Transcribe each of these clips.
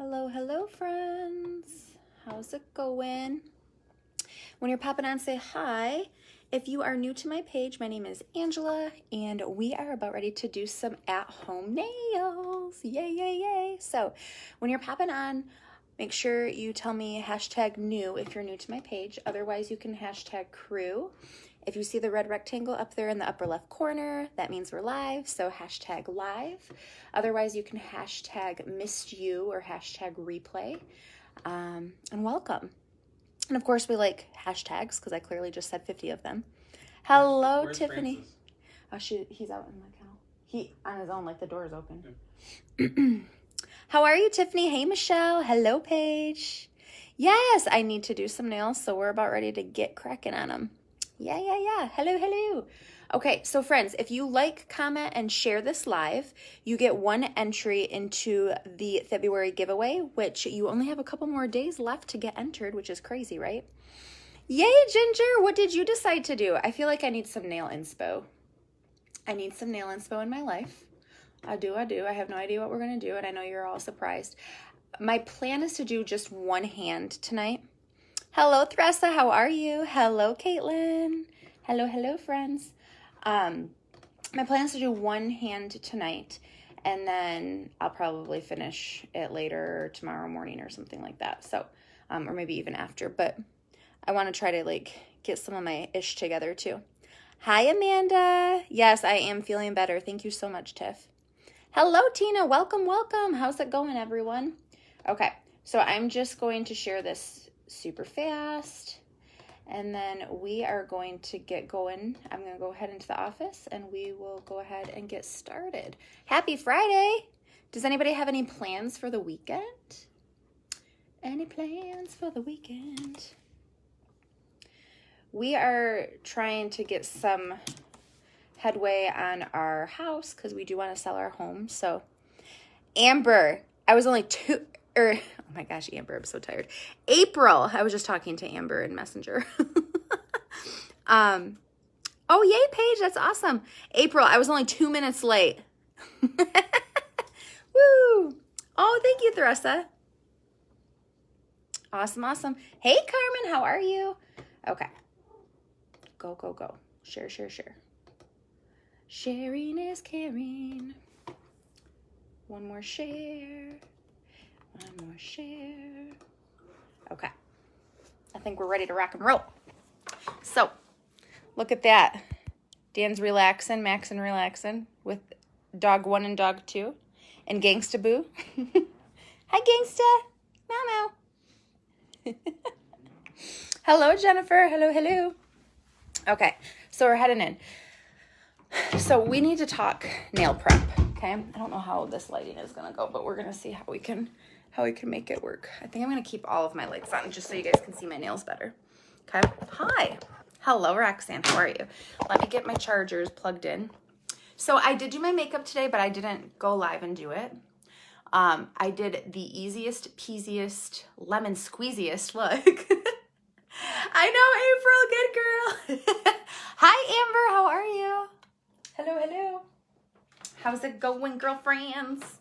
Hello, hello, friends. How's it going? When you're popping on, say hi. If you are new to my page, my name is Angela, and we are about ready to do some at-home nails. Yay, yay, yay. So when you're popping on, make sure you tell me hashtag new if you're new to my page. Otherwise, you can hashtag crew. If you see the red rectangle up there in the upper left corner, that means we're live, so hashtag live. Otherwise, you can hashtag missed you or hashtag replay. And welcome. And of course, we like hashtags because I clearly just said 50 of them. Hello, Where's Tiffany. Francis? Oh, he's out in the kennel. He on his own, like the door is open. Yeah. How are you, Tiffany? Hey, Michelle. Hello, Paige. Yes, I need to do some nails, so we're about ready to get cracking on them. Yeah. Hello, hello. Okay, so friends, if you like, comment, and share this live, you get one entry into the February giveaway, which you only have a couple more days left to get entered, which is crazy, right? Yay, Ginger! What did you decide to do? I feel like I need some nail inspo. I need some nail inspo in my life. I do. I have no idea what we're going to do, and I know you're all surprised. My plan is to do just one hand tonight. Hello, Thressa. How are you? Hello, Caitlin. Hello, friends. My plan is to do one hand tonight, and then I'll probably finish it later tomorrow morning or something like that. So, or maybe even after, but I want to try to get some of my ish together too. Hi, Amanda. Yes, I am feeling better. Thank you so much, Tiff. Hello, Tina. Welcome. How's it going, everyone? Okay, so I'm just going to share this super fast, and then we are going to get going. I'm going to go ahead into the office, and we will go ahead and get started. Happy Friday! Does anybody have any plans for the weekend? Any plans for the weekend? We are trying to get some headway on our house because we do want to sell our home. So, Amber, I was only oh my gosh, Amber, I'm so tired. April, I was just talking to Amber in Messenger. Oh, yay, Paige, that's awesome. April, I was only 2 minutes late. Woo! Oh, thank you, Theresa. Awesome. Hey, Carmen, how are you? Okay. Go. Share. Sharing is caring. One more share. Okay. I think we're ready to rock and roll. So, look at that. Dan's relaxing, Maxin relaxing with dog 1 and dog 2. And Gangsta Boo. Hi, Gangsta. Meow. Hello, Jennifer. Hello. Okay, so we're heading in. So we need to talk nail prep, okay? I don't know how this lighting is going to go, but we're going to see how we can make it work. I think I'm going to keep all of my lights on just so you guys can see my nails better. Okay? Hi. Hello, Roxanne. How are you? Let me get my chargers plugged in. So I did do my makeup today, but I didn't go live and do it. I did the easiest, peasiest, lemon squeeziest look. I know, April. Good girl. Hi, Amber. How are you? Hello. How's it going, girlfriends?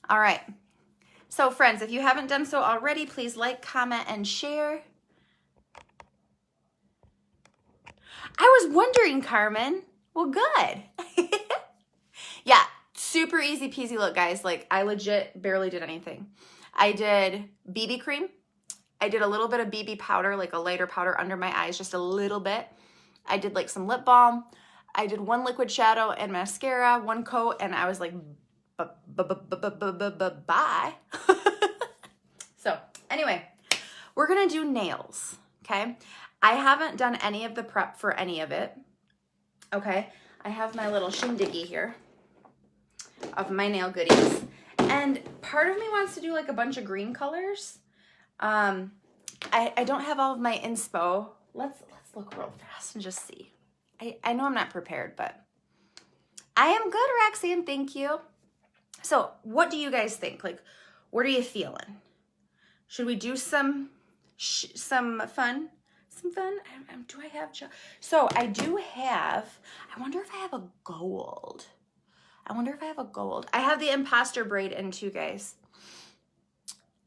All right. So, friends, if you haven't done so already, please like, comment, and share. I was wondering, Carmen. Well, good. Yeah, super easy peasy look, guys. I legit barely did anything. I did BB cream. I did a little bit of BB powder, like a lighter powder under my eyes, just a little bit. I did some lip balm. I did one liquid shadow and mascara, one coat, and I was like, bye. So anyway, we're going to do nails, okay? I haven't done any of the prep for any of it, okay? I have my little shindiggy here of my nail goodies. And part of me wants to do a bunch of green colors. I don't have all of my inspo. Let's look real fast and just see. I know I'm not prepared, but I am good, Roxanne. Thank you. So what do you guys think? What are you feeling? Should we do some fun? Do I have, so I do have, I wonder if I have a gold. I have the imposter braid in too, guys.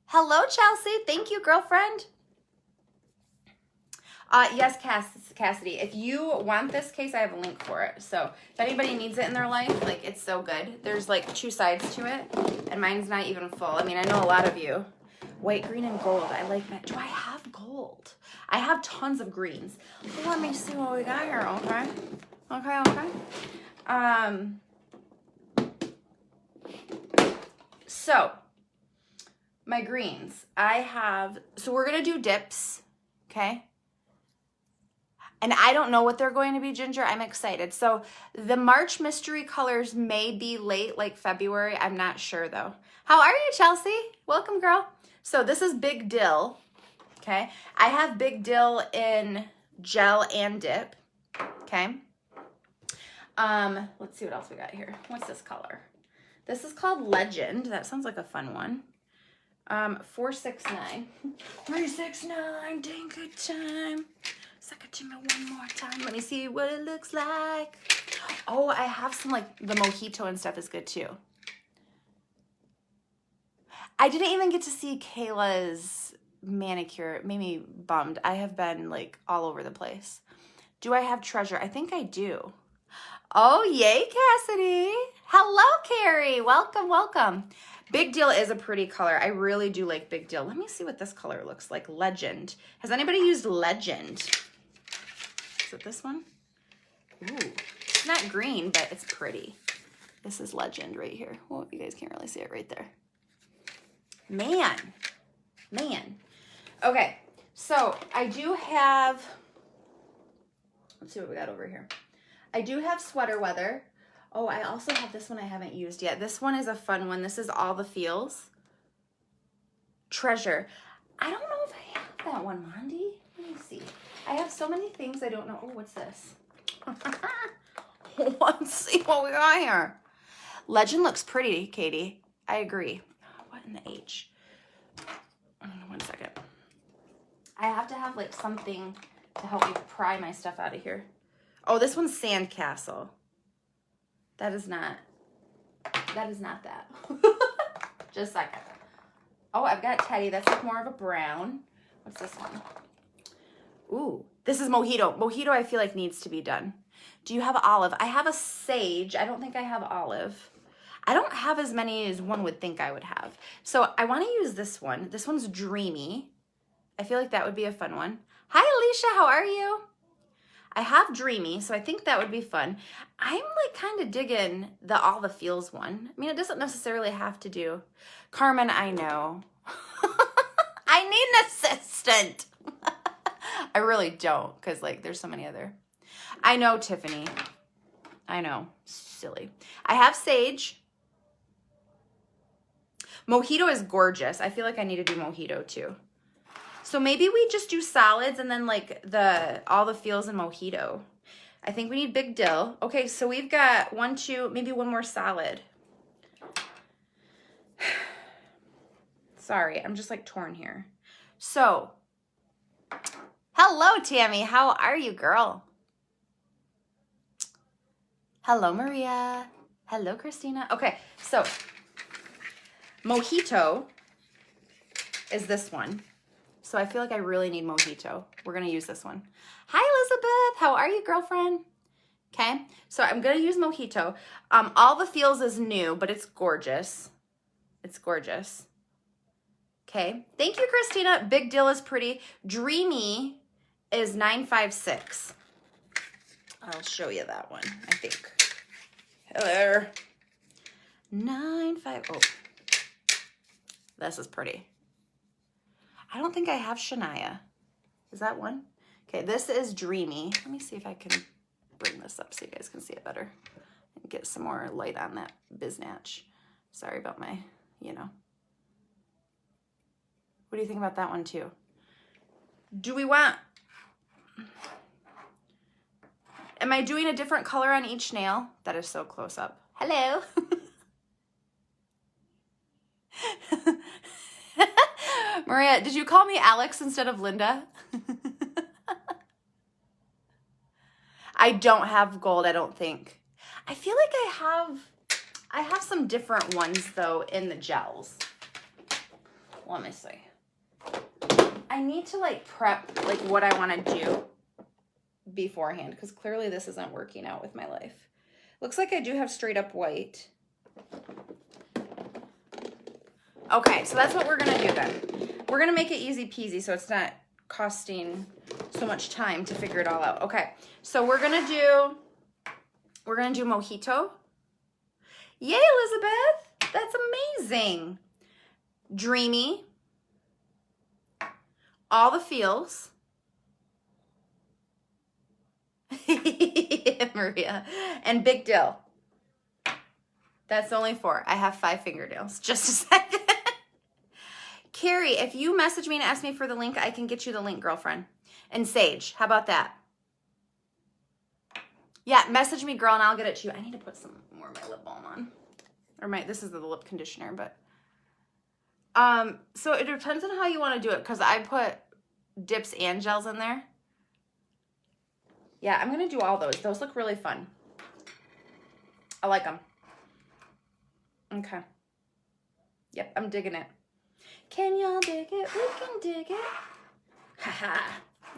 Hello, Chelsea. Thank you, girlfriend. Yes, Cassidy. If you want this case, I have a link for it. So if anybody needs it in their life, like, it's so good. There's like 2 sides to it, and mine's not even full. I mean, I know a lot of you. White, green, and gold. I like that. Do I have gold? I have tons of greens. Let me see what we got here, okay? So, my greens. So we're going to do dips, okay? And I don't know what they're going to be, Ginger. I'm excited. So the March mystery colors may be late, like February. I'm not sure, though. How are you, Chelsea? Welcome, girl. So this is Big Dill, okay? I have Big Dill in gel and dip, okay? Let's see what else we got here. What's this color? This is called Legend. That sounds like a fun one. 469. 369, dang good time. Suck it to me one more time. Let me see what it looks like. Oh, I have some, like, the Mojito and stuff is good too. I didn't even get to see Kayla's manicure. It made me bummed. I have been, like, all over the place. Do I have Treasure? I think I do. Oh, yay, Cassidy. Hello, Carrie. Welcome, welcome. Big Deal is a pretty color. I really do like Big Deal. Let me see what this color looks like. Legend. Has anybody used Legend? Is it this one? Ooh, it's not green, but it's pretty. This is Legend right here. Well, you guys can't really see it right there. Man. Okay, so I do have, let's see what we got over here. I do have Sweater Weather. Oh, I also have this one I haven't used yet. This one is a fun one. This is All the Feels. Treasure. I don't know if I have that one, Mondi. Let me see. I have so many things I don't know. Oh, what's this? Let's see what we got here. Legend looks pretty, Katie. I agree. What in the H? 1 second. I have to have, like, something to help me pry my stuff out of here. Oh, this one's Sandcastle. That is not that. Just a second. Oh, I've got Teddy. That's like more of a brown. What's this one? Ooh, this is Mojito. Mojito I feel like needs to be done. Do you have Olive? I have a Sage. I don't think I have Olive. I don't have as many as one would think I would have. So I want to use this one. This one's Dreamy. I feel like that would be a fun one. Hi, Alicia. How are you? I have Dreamy, so I think that would be fun. I'm like kind of digging the All the Feels one. I mean, it doesn't necessarily have to do. Carmen, I know. I need an assistant. I really don't, because like there's so many other. I know, Tiffany. I know. Silly. I have Sage. Mojito is gorgeous. I feel like I need to do Mojito too. So maybe we just do solids and then like all the feels in Mojito. I think we need Big Dill. Okay, so we've got 1, 2, maybe one more solid. Sorry, I'm just like torn here. So, hello, Tammy. How are you, girl? Hello, Maria. Hello, Christina. Okay, so Mojito is this one. So I feel like I really need Mojito. We're going to use this one. Hi, Elizabeth. How are you, girlfriend? Okay, so I'm going to use Mojito. All the Feels is new, but it's gorgeous. It's gorgeous. Okay, thank you, Christina. Big Deal is pretty. Dreamy is 956. I'll show you that one, I think. Hello. 95. Oh, this is pretty. I don't think I have Shania. Is that one? Okay, this is Dreamy. Let me see if I can bring this up so you guys can see it better and get some more light on that biznatch. Sorry about my, you know. What do you think about that one too? Do we want... Am I doing a different color on each nail? That is so close up. Hello. Maria, did you call me Alex instead of Linda? I don't have gold, I don't think. I feel like I have some different ones though in the gels. let me see. I need to like prep like what I want to do beforehand because clearly this isn't working out with my life. Looks like I do have straight up white. Okay, so that's what we're going to do then. We're going to make it easy peasy so it's not costing so much time to figure it all out. Okay, so we're going to do Mojito. Yay, Elizabeth. That's amazing. Dreamy. All the feels. Maria. And Big Dill. That's only 4. I have 5 fingernails. Just a second. Carrie, if you message me and ask me for the link, I can get you the link, girlfriend. And Sage, how about that? Yeah, message me, girl, and I'll get it to you. I need to put some more of my lip balm on. Or this is the lip conditioner, but. So it depends on how you want to do it, because I put dips and gels in there. Yeah, I'm going to do all those. Those look really fun. I like them. Okay. Yep, I'm digging it. Can y'all dig it? We can dig it. Haha.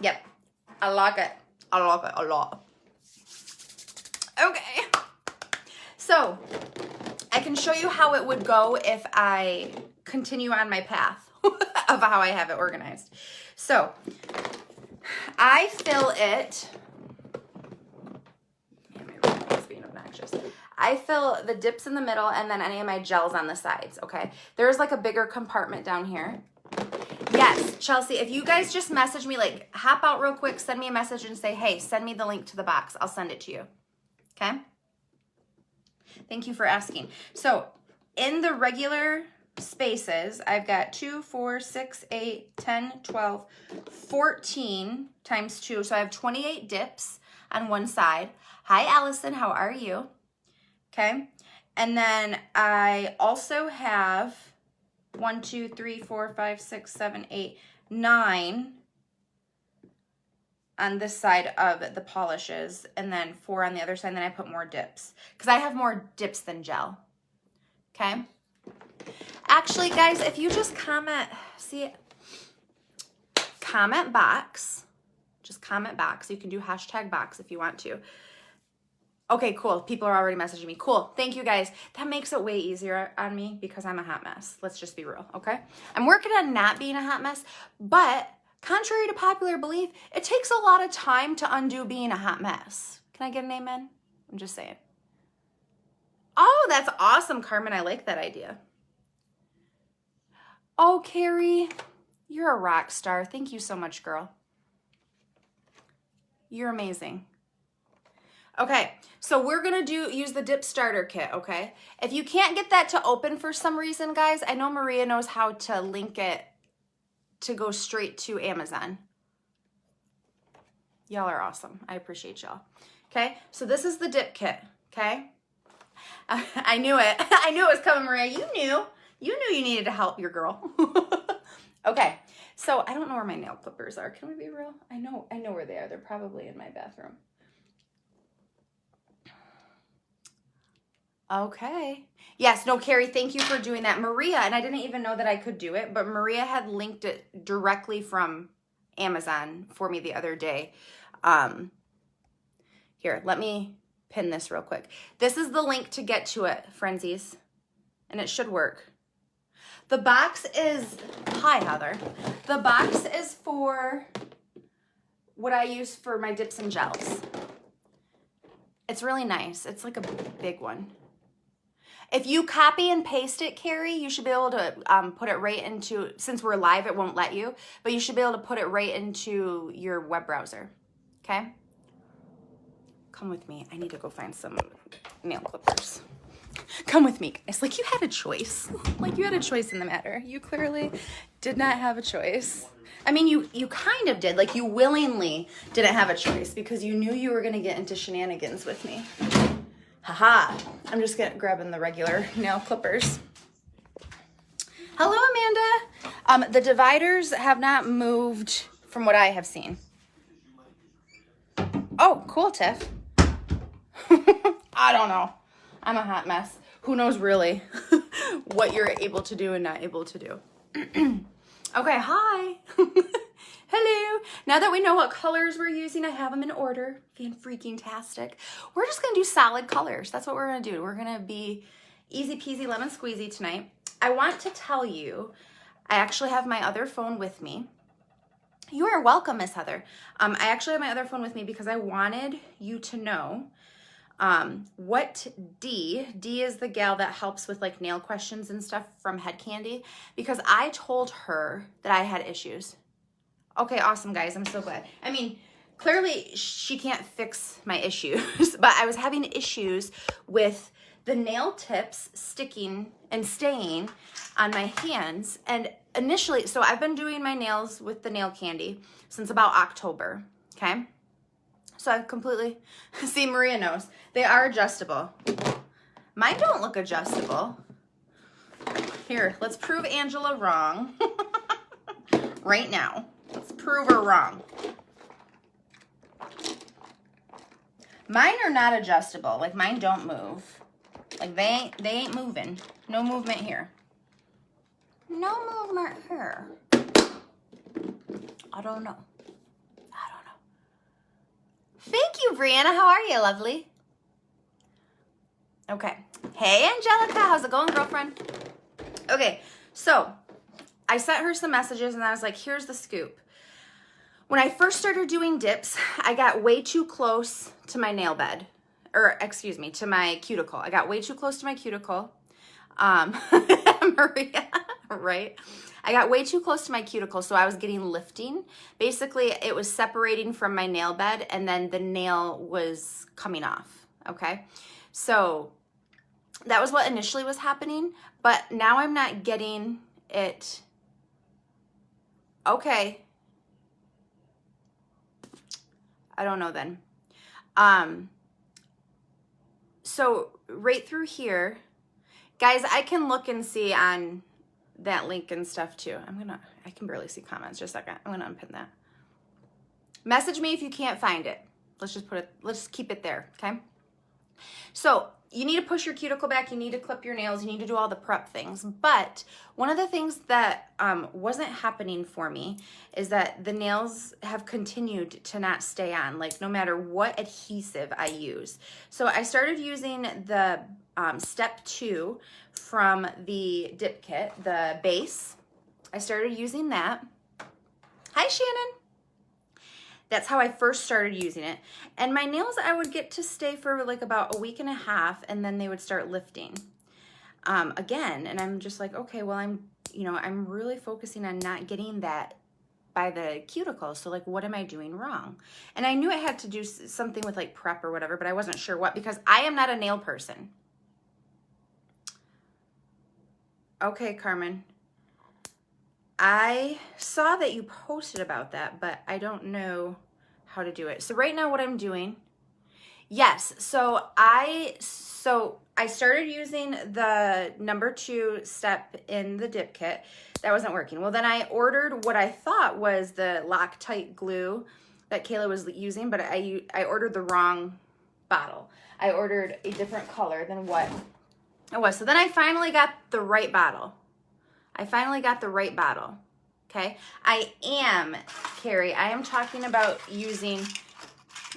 Yep. I like it. I like it a lot. Okay. So, I can show you how it would go if I continue on my path of how I have it organized. So, I fill it. Man, my room is being obnoxious. I fill the dips in the middle and then any of my gels on the sides, okay? There's like a bigger compartment down here. Yes, Chelsea, if you guys just message me, like hop out real quick, send me a message and say, hey, send me the link to the box. I'll send it to you, okay? Thank you for asking. So in the regular spaces, I've got 2, 4, 6, 8, 10, 12, 14 times 2. So I have 28 dips on one side. Hi, Allison, how are you? Okay, and then I also have 1, 2, 3, 4, 5, 6, 7, 8, 9 on this side of the polishes, and then 4 on the other side, and then I put more dips, because I have more dips than gel, okay? Actually, guys, if you just comment, comment box, just comment box. You can do hashtag box if you want to. Okay, cool. People are already messaging me. Cool. Thank you, guys. That makes it way easier on me because I'm a hot mess. Let's just be real, okay? I'm working on not being a hot mess, but contrary to popular belief, it takes a lot of time to undo being a hot mess. Can I get an amen? I'm just saying. Oh, that's awesome, Carmen. I like that idea. Oh, Carrie, you're a rock star. Thank you so much, girl. You're amazing. Okay, so we're gonna use the dip starter kit, okay? If you can't get that to open for some reason, guys, I know Maria knows how to link it to go straight to Amazon. Y'all are awesome. I appreciate y'all. Okay, so this is the dip kit, okay? I knew it. I knew it was coming, Maria. You knew you needed to help your girl. Okay, so I don't know where my nail clippers are. Can we be real? I know where they are. They're probably in my bathroom. Okay. Yes, no, Carrie, thank you for doing that. Maria, and I didn't even know that I could do it, but Maria had linked it directly from Amazon for me the other day. Here, let me pin this real quick. This is the link to get to it, frenzies, and it should work. The box is, hi, Heather. The box is for what I use for my dips and gels. It's really nice. It's like a big one. If you copy and paste it, Carrie, you should be able to put it right into, since we're live, it won't let you, but you should be able to put it right into your web browser, okay? Come with me. I need to go find some nail clippers. Come with me, guys. Like you had a choice. Like you had a choice in the matter. You clearly did not have a choice. I mean, you kind of did. Like you willingly didn't have a choice because you knew you were going to get into shenanigans with me. Haha, I'm just grabbing the regular nail clippers. Hello, Amanda. The dividers have not moved from what I have seen. Oh, cool, Tiff. I don't know. I'm a hot mess. Who knows really what you're able to do and not able to do. Okay, hi. Hello. Now that we know what colors we're using, I have them in order. Fan-freaking-tastic. We're just going to do solid colors. That's what we're going to do. We're going to be easy peasy lemon squeezy tonight. I want to tell you, I actually have my other phone with me. You are welcome, Miss Heather. I actually have my other phone with me because I wanted you to know what D is the gal that helps with like nail questions and stuff from Head Kandy, because I told her that I had issues. Okay, awesome, guys. I'm so glad. I mean, clearly she can't fix my issues, but I was having issues with the nail tips sticking and staying on my hands. And initially, so I've been doing my nails with the nail candy since about October, okay? So I've completely, see, Maria knows. They are adjustable. Mine don't look adjustable. Here, let's prove Angela wrong right now. Let's prove her wrong. Mine are not adjustable. Like, mine don't move. Like, they ain't moving. No movement here. No movement here. I don't know. Thank you, Brianna. How are you, lovely? Okay. Hey, Angelica. How's it going, girlfriend? Okay, so I sent her some messages, and I was like, here's the scoop. When I first started doing dips, I got way too close to my nail bed. Or, excuse me, to my cuticle. I got way too close to my cuticle. Maria, right? I got way too close to my cuticle, so I was getting lifting. Basically, it was separating from my nail bed, and then the nail was coming off, okay? So that was what initially was happening, but now I'm not getting it. Okay. I don't know then. So right through here, guys, I can look and see on that link and stuff too. I can barely see comments. Just a second. I'm gonna unpin that. Message me if you can't find it. Let's just keep it there, okay? So you need to push your cuticle back. You need to clip your nails. You need to do all the prep things. But one of the things that wasn't happening for me is that the nails have continued to not stay on, like no matter what adhesive I use. So I started using the step 2 from the dip kit, the base. I started using that. Hi, Shannon. That's how I first started using it. And my nails, I would get to stay for like about a week and a half, and then they would start lifting again. And I'm just like, okay, well, I'm really focusing on not getting that by the cuticle. So like, what am I doing wrong? And I knew I had to do something with like prep or whatever, but I wasn't sure what, because I am not a nail person. Okay, Carmen. I saw that you posted about that, but I don't know how to do it. So right now what I'm doing, yes, so I started using the number 2 step in the dip kit. That wasn't working. Well, then I ordered what I thought was the Loctite glue that Kayla was using, but I ordered the wrong bottle. I ordered a different color than what it was. So then I finally got the right bottle. Okay? Carrie, I am talking about using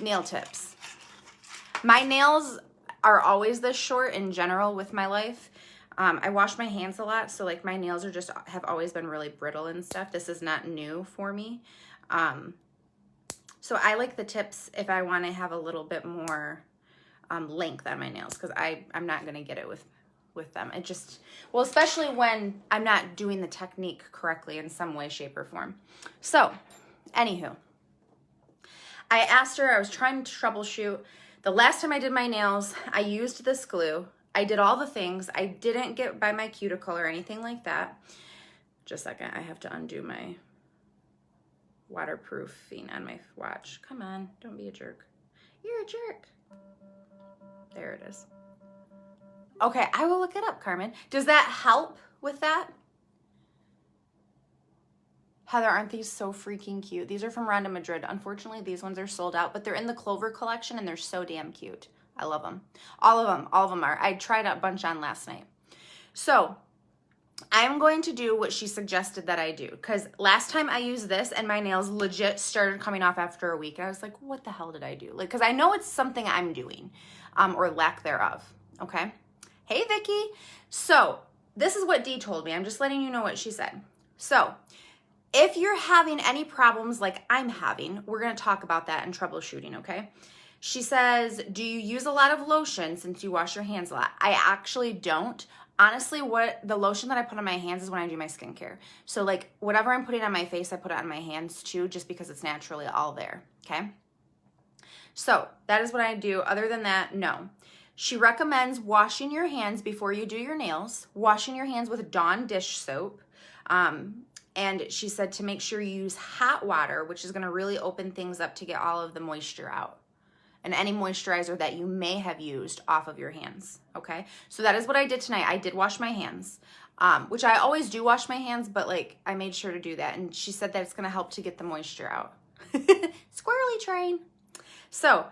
nail tips. My nails are always this short in general with my life. I wash my hands a lot, so like my nails have always been really brittle and stuff. This is not new for me. So I like the tips if I want to have a little bit more length on my nails, because I'm not going to get it with them. It just, well, especially when I'm not doing the technique correctly in some way, shape, or form. So, anywho, I asked her, I was trying to troubleshoot. The last time I did my nails, I used this glue. I did all the things. I didn't get by my cuticle or anything like that. Just a second, I have to undo my waterproofing on my watch. Come on, don't be a jerk. You're a jerk. There it is. Okay, I will look it up, Carmen. Does that help with that? Heather, aren't these so freaking cute? These are from Rhonda Madrid. Unfortunately, these ones are sold out, but they're in the Clover collection, and they're so damn cute. I love them. All of them are. I tried a bunch on last night. So I'm going to do what she suggested that I do, because last time I used this and my nails legit started coming off after a week. And I was like, what the hell did I do? Like, because I know it's something I'm doing, or lack thereof. Okay. Hey, Vicky. So this is what Dee told me. I'm just letting you know what she said. So if you're having any problems like I'm having, we're going to talk about that in troubleshooting, okay? She says, do you use a lot of lotion since you wash your hands a lot? I actually don't. Honestly, what the lotion that I put on my hands is when I do my skincare. So like whatever I'm putting on my face, I put it on my hands too, just because it's naturally all there, okay? So that is what I do. Other than that, no. She recommends washing your hands before you do your nails, washing your hands with Dawn dish soap. And she said to make sure you use hot water, which is going to really open things up to get all of the moisture out and any moisturizer that you may have used off of your hands, okay? So that is what I did tonight. I did wash my hands, which I always do wash my hands, but like I made sure to do that. And she said that it's going to help to get the moisture out. Squirrely train. So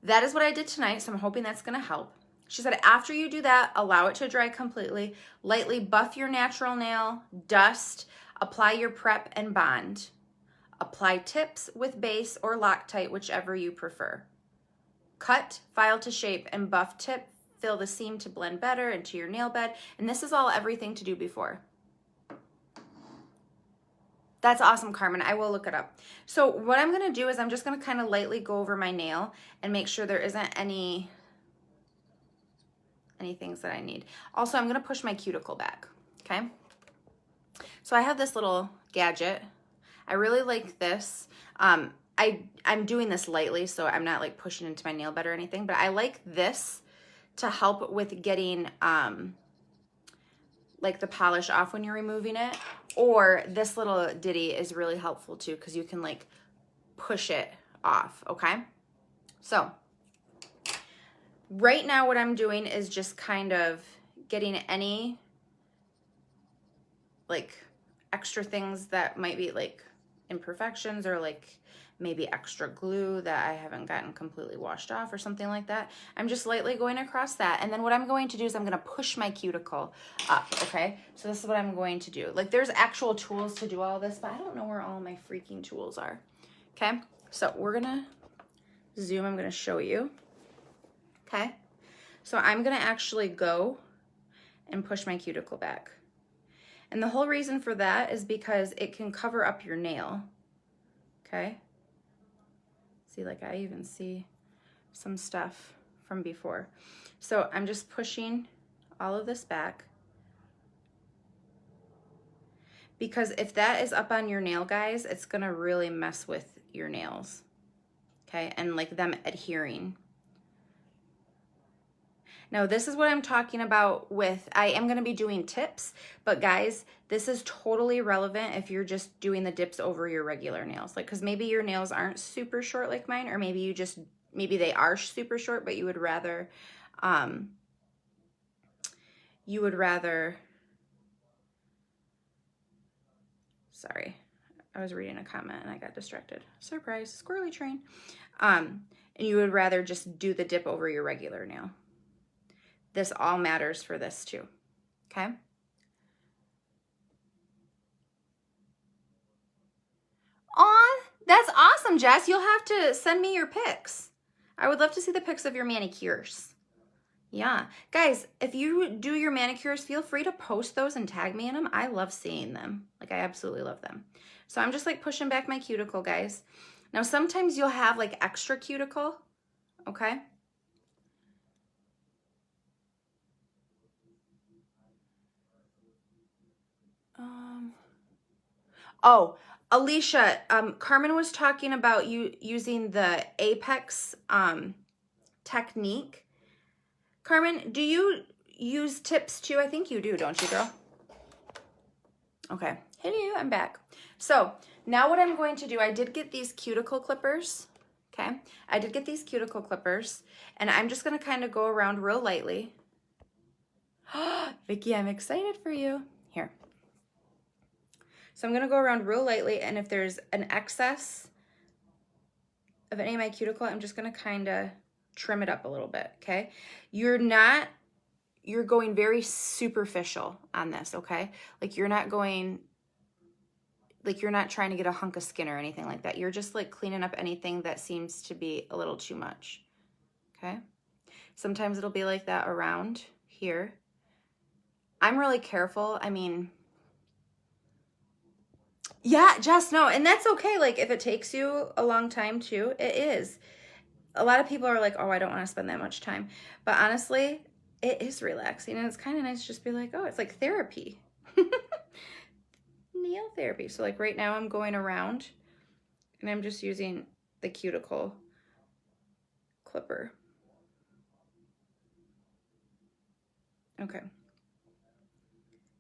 that is what I did tonight, so I'm hoping that's going to help. She said after you do that, allow it to dry completely. Lightly buff your natural nail, dust, apply your prep and bond. Apply tips with base or Loctite, whichever you prefer. Cut, file to shape, and buff tip. Fill the seam to blend better into your nail bed. And this is all everything to do before. That's awesome, Carmen. I will look it up. So what I'm going to do is I'm just going to kind of lightly go over my nail and make sure there isn't any things that I need. Also, I'm going to push my cuticle back, okay? So I have this little gadget. I really like this. I'm doing this lightly, so I'm not like pushing into my nail bed or anything, but I like this to help with getting like the polish off when you're removing it. Or this little ditty is really helpful too, because you can like push it off, okay? So right now what I'm doing is just kind of getting any like extra things that might be like imperfections or like maybe extra glue that I haven't gotten completely washed off or something like that. I'm just lightly going across that. And then what I'm going to do is I'm going to push my cuticle up, okay? So this is what I'm going to do. Like there's actual tools to do all this, but I don't know where all my freaking tools are, okay? So we're going to zoom. I'm going to show you, okay? So I'm going to actually go and push my cuticle back. And the whole reason for that is because it can cover up your nail, okay? See, like I even see some stuff from before. So I'm just pushing all of this back. Because if that is up on your nail, guys, it's gonna really mess with your nails, okay? And like them adhering. Now, this is what I'm talking about with, I am going to be doing tips, but guys, this is totally relevant if you're just doing the dips over your regular nails. Like, because maybe your nails aren't super short like mine, or maybe you just, maybe they are super short, but you would rather, sorry, I was reading a comment and I got distracted. Surprise, squirrely train. And you would rather just do the dip over your regular nail. This all matters for this too, okay? Aw, that's awesome, Jess. You'll have to send me your pics. I would love to see the pics of your manicures. Yeah. Guys, if you do your manicures, feel free to post those and tag me in them. I love seeing them. Like, I absolutely love them. So I'm just like pushing back my cuticle, guys. Now, sometimes you'll have like extra cuticle, okay? Oh, Alicia, Carmen was talking about you using the Apex technique. Carmen, do you use tips too? I think you do, don't you, girl? Okay, hey you, I'm back. So now what I'm going to do, I did get these cuticle clippers, okay? I did get these cuticle clippers, and I'm just gonna kind of go around real lightly. Vicky, I'm excited for you. Here. So I'm going to go around real lightly, and if there's an excess of any of my cuticle, I'm just going to kind of trim it up a little bit, okay? You're not you're going very superficial on this, okay? Like you're not going, like you're not trying to get a hunk of skin or anything like that. You're just like cleaning up anything that seems to be a little too much, okay? Sometimes it'll be like that around here. I'm really careful. I mean, yeah, Jess, no, and that's okay. Like if it takes you a long time too, it is. A lot of people are like, oh, I don't want to spend that much time. But honestly, it is relaxing and it's kind of nice to just be like, oh, it's like therapy. Nail therapy. So like right now I'm going around and I'm just using the cuticle clipper. Okay.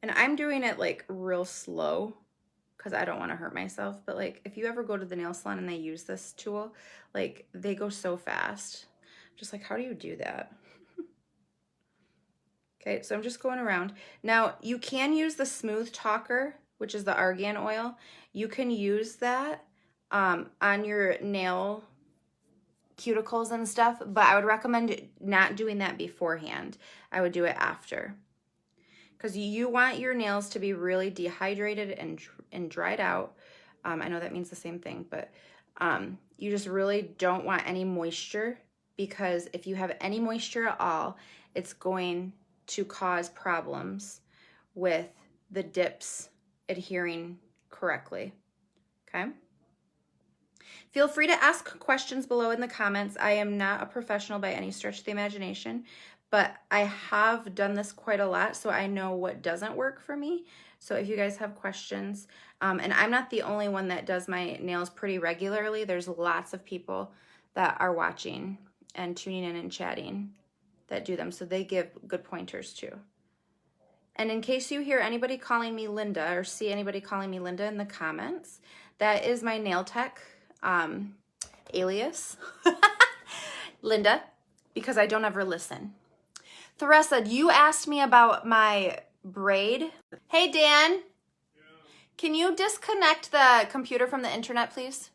And I'm doing it like real slow because I don't want to hurt myself. But like if you ever go to the nail salon and they use this tool, like they go so fast. Just like, how do you do that? Okay, so I'm just going around. Now you can use the smooth talker, which is the argan oil. You can use that on your nail cuticles and stuff, but I would recommend not doing that beforehand. I would do it after. Because you want your nails to be really dehydrated and dried out. I know that means the same thing, but you just really don't want any moisture, because if you have any moisture at all, it's going to cause problems with the dips adhering correctly, okay? Feel free to ask questions below in the comments. I am not a professional by any stretch of the imagination, but I have done this quite a lot, so I know what doesn't work for me. So if you guys have questions, and I'm not the only one that does my nails pretty regularly. There's lots of people that are watching and tuning in and chatting that do them, so they give good pointers too. And in case you hear anybody calling me Linda or see anybody calling me Linda in the comments, that is my nail tech alias, Linda, because I don't ever listen. Theresa, you asked me about my braid. Hey, Dan. Yeah. Can you disconnect the computer from the internet, please?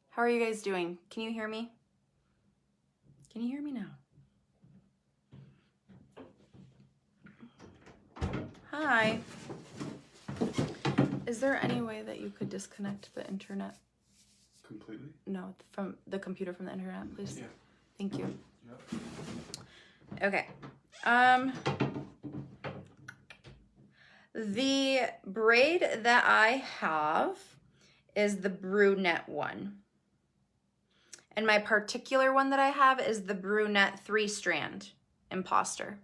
How are you guys doing? Can you hear me? Can you hear me now? Hi. Is there any way that you could disconnect the internet? Completely? No, from the computer from the internet, please. Yeah. Thank you. Yep. Okay. The braid that I have is the brunette one. And my particular one that I have is the brunette 3-strand imposter.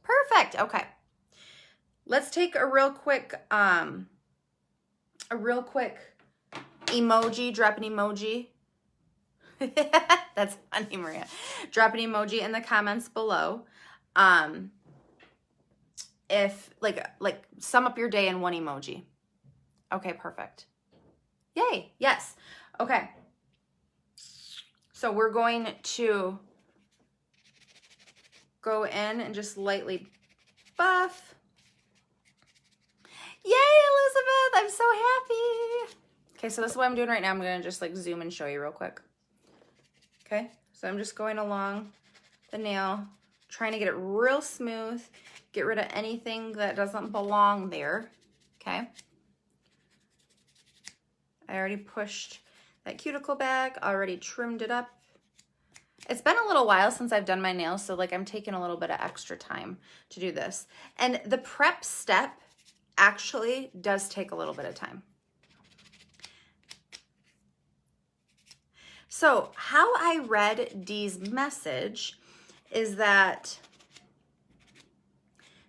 Perfect. Okay. Let's take a real quick emoji, drop an emoji. That's funny, Maria. Drop an emoji in the comments below. If like sum up your day in one emoji. Okay, perfect. Yay. Yes. Okay. So we're going to go in and just lightly buff. Yay, Elizabeth, I'm so happy. Okay, so this is what I'm doing right now. I'm gonna just like zoom and show you real quick. Okay, so I'm just going along the nail, trying to get it real smooth, get rid of anything that doesn't belong there, okay? I already pushed that cuticle back, already trimmed it up. It's been a little while since I've done my nails, so like I'm taking a little bit of extra time to do this. And the prep step actually does take a little bit of time. So how I read Dee's message is that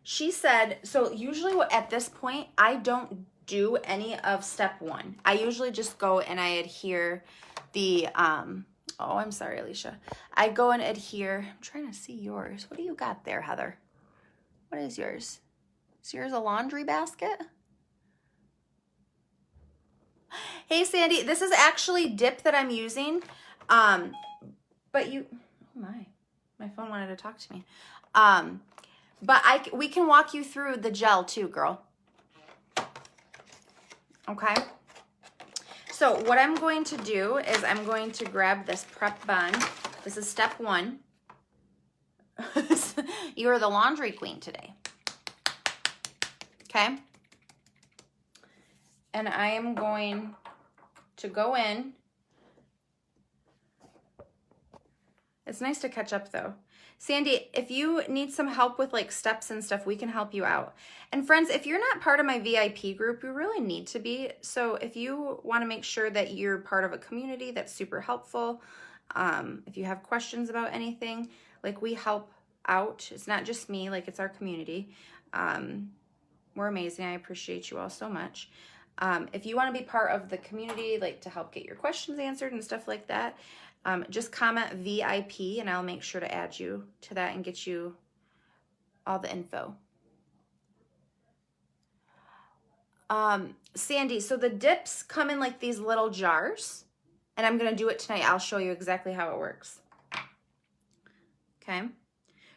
she said, so usually at this point, I don't do any of step 1. I usually just go and I adhere the, oh, I'm sorry, Alicia. I go and adhere, I'm trying to see yours. What do you got there, Heather? What is yours? Is yours a laundry basket? Hey, Sandy, this is actually dip that I'm using. But you, oh my phone wanted to talk to me. But we can walk you through the gel too, girl. Okay. So what I'm going to do is I'm going to grab this prep bond This is step 1. You are the laundry queen today. Okay? And I am going to go in. It's nice to catch up though. Sandy, if you need some help with like steps and stuff, we can help you out. And friends, if you're not part of my VIP group, you really need to be. So if you want to make sure that you're part of a community that's super helpful, if you have questions about anything, like we help out. It's not just me, like it's our community. We're amazing. I appreciate you all so much. If you want to be part of the community, like to help get your questions answered and stuff like that, just comment VIP and I'll make sure to add you to that and get you all the info. Sandy, so the dips come in like these little jars and I'm going to do it tonight. I'll show you exactly how it works. Okay.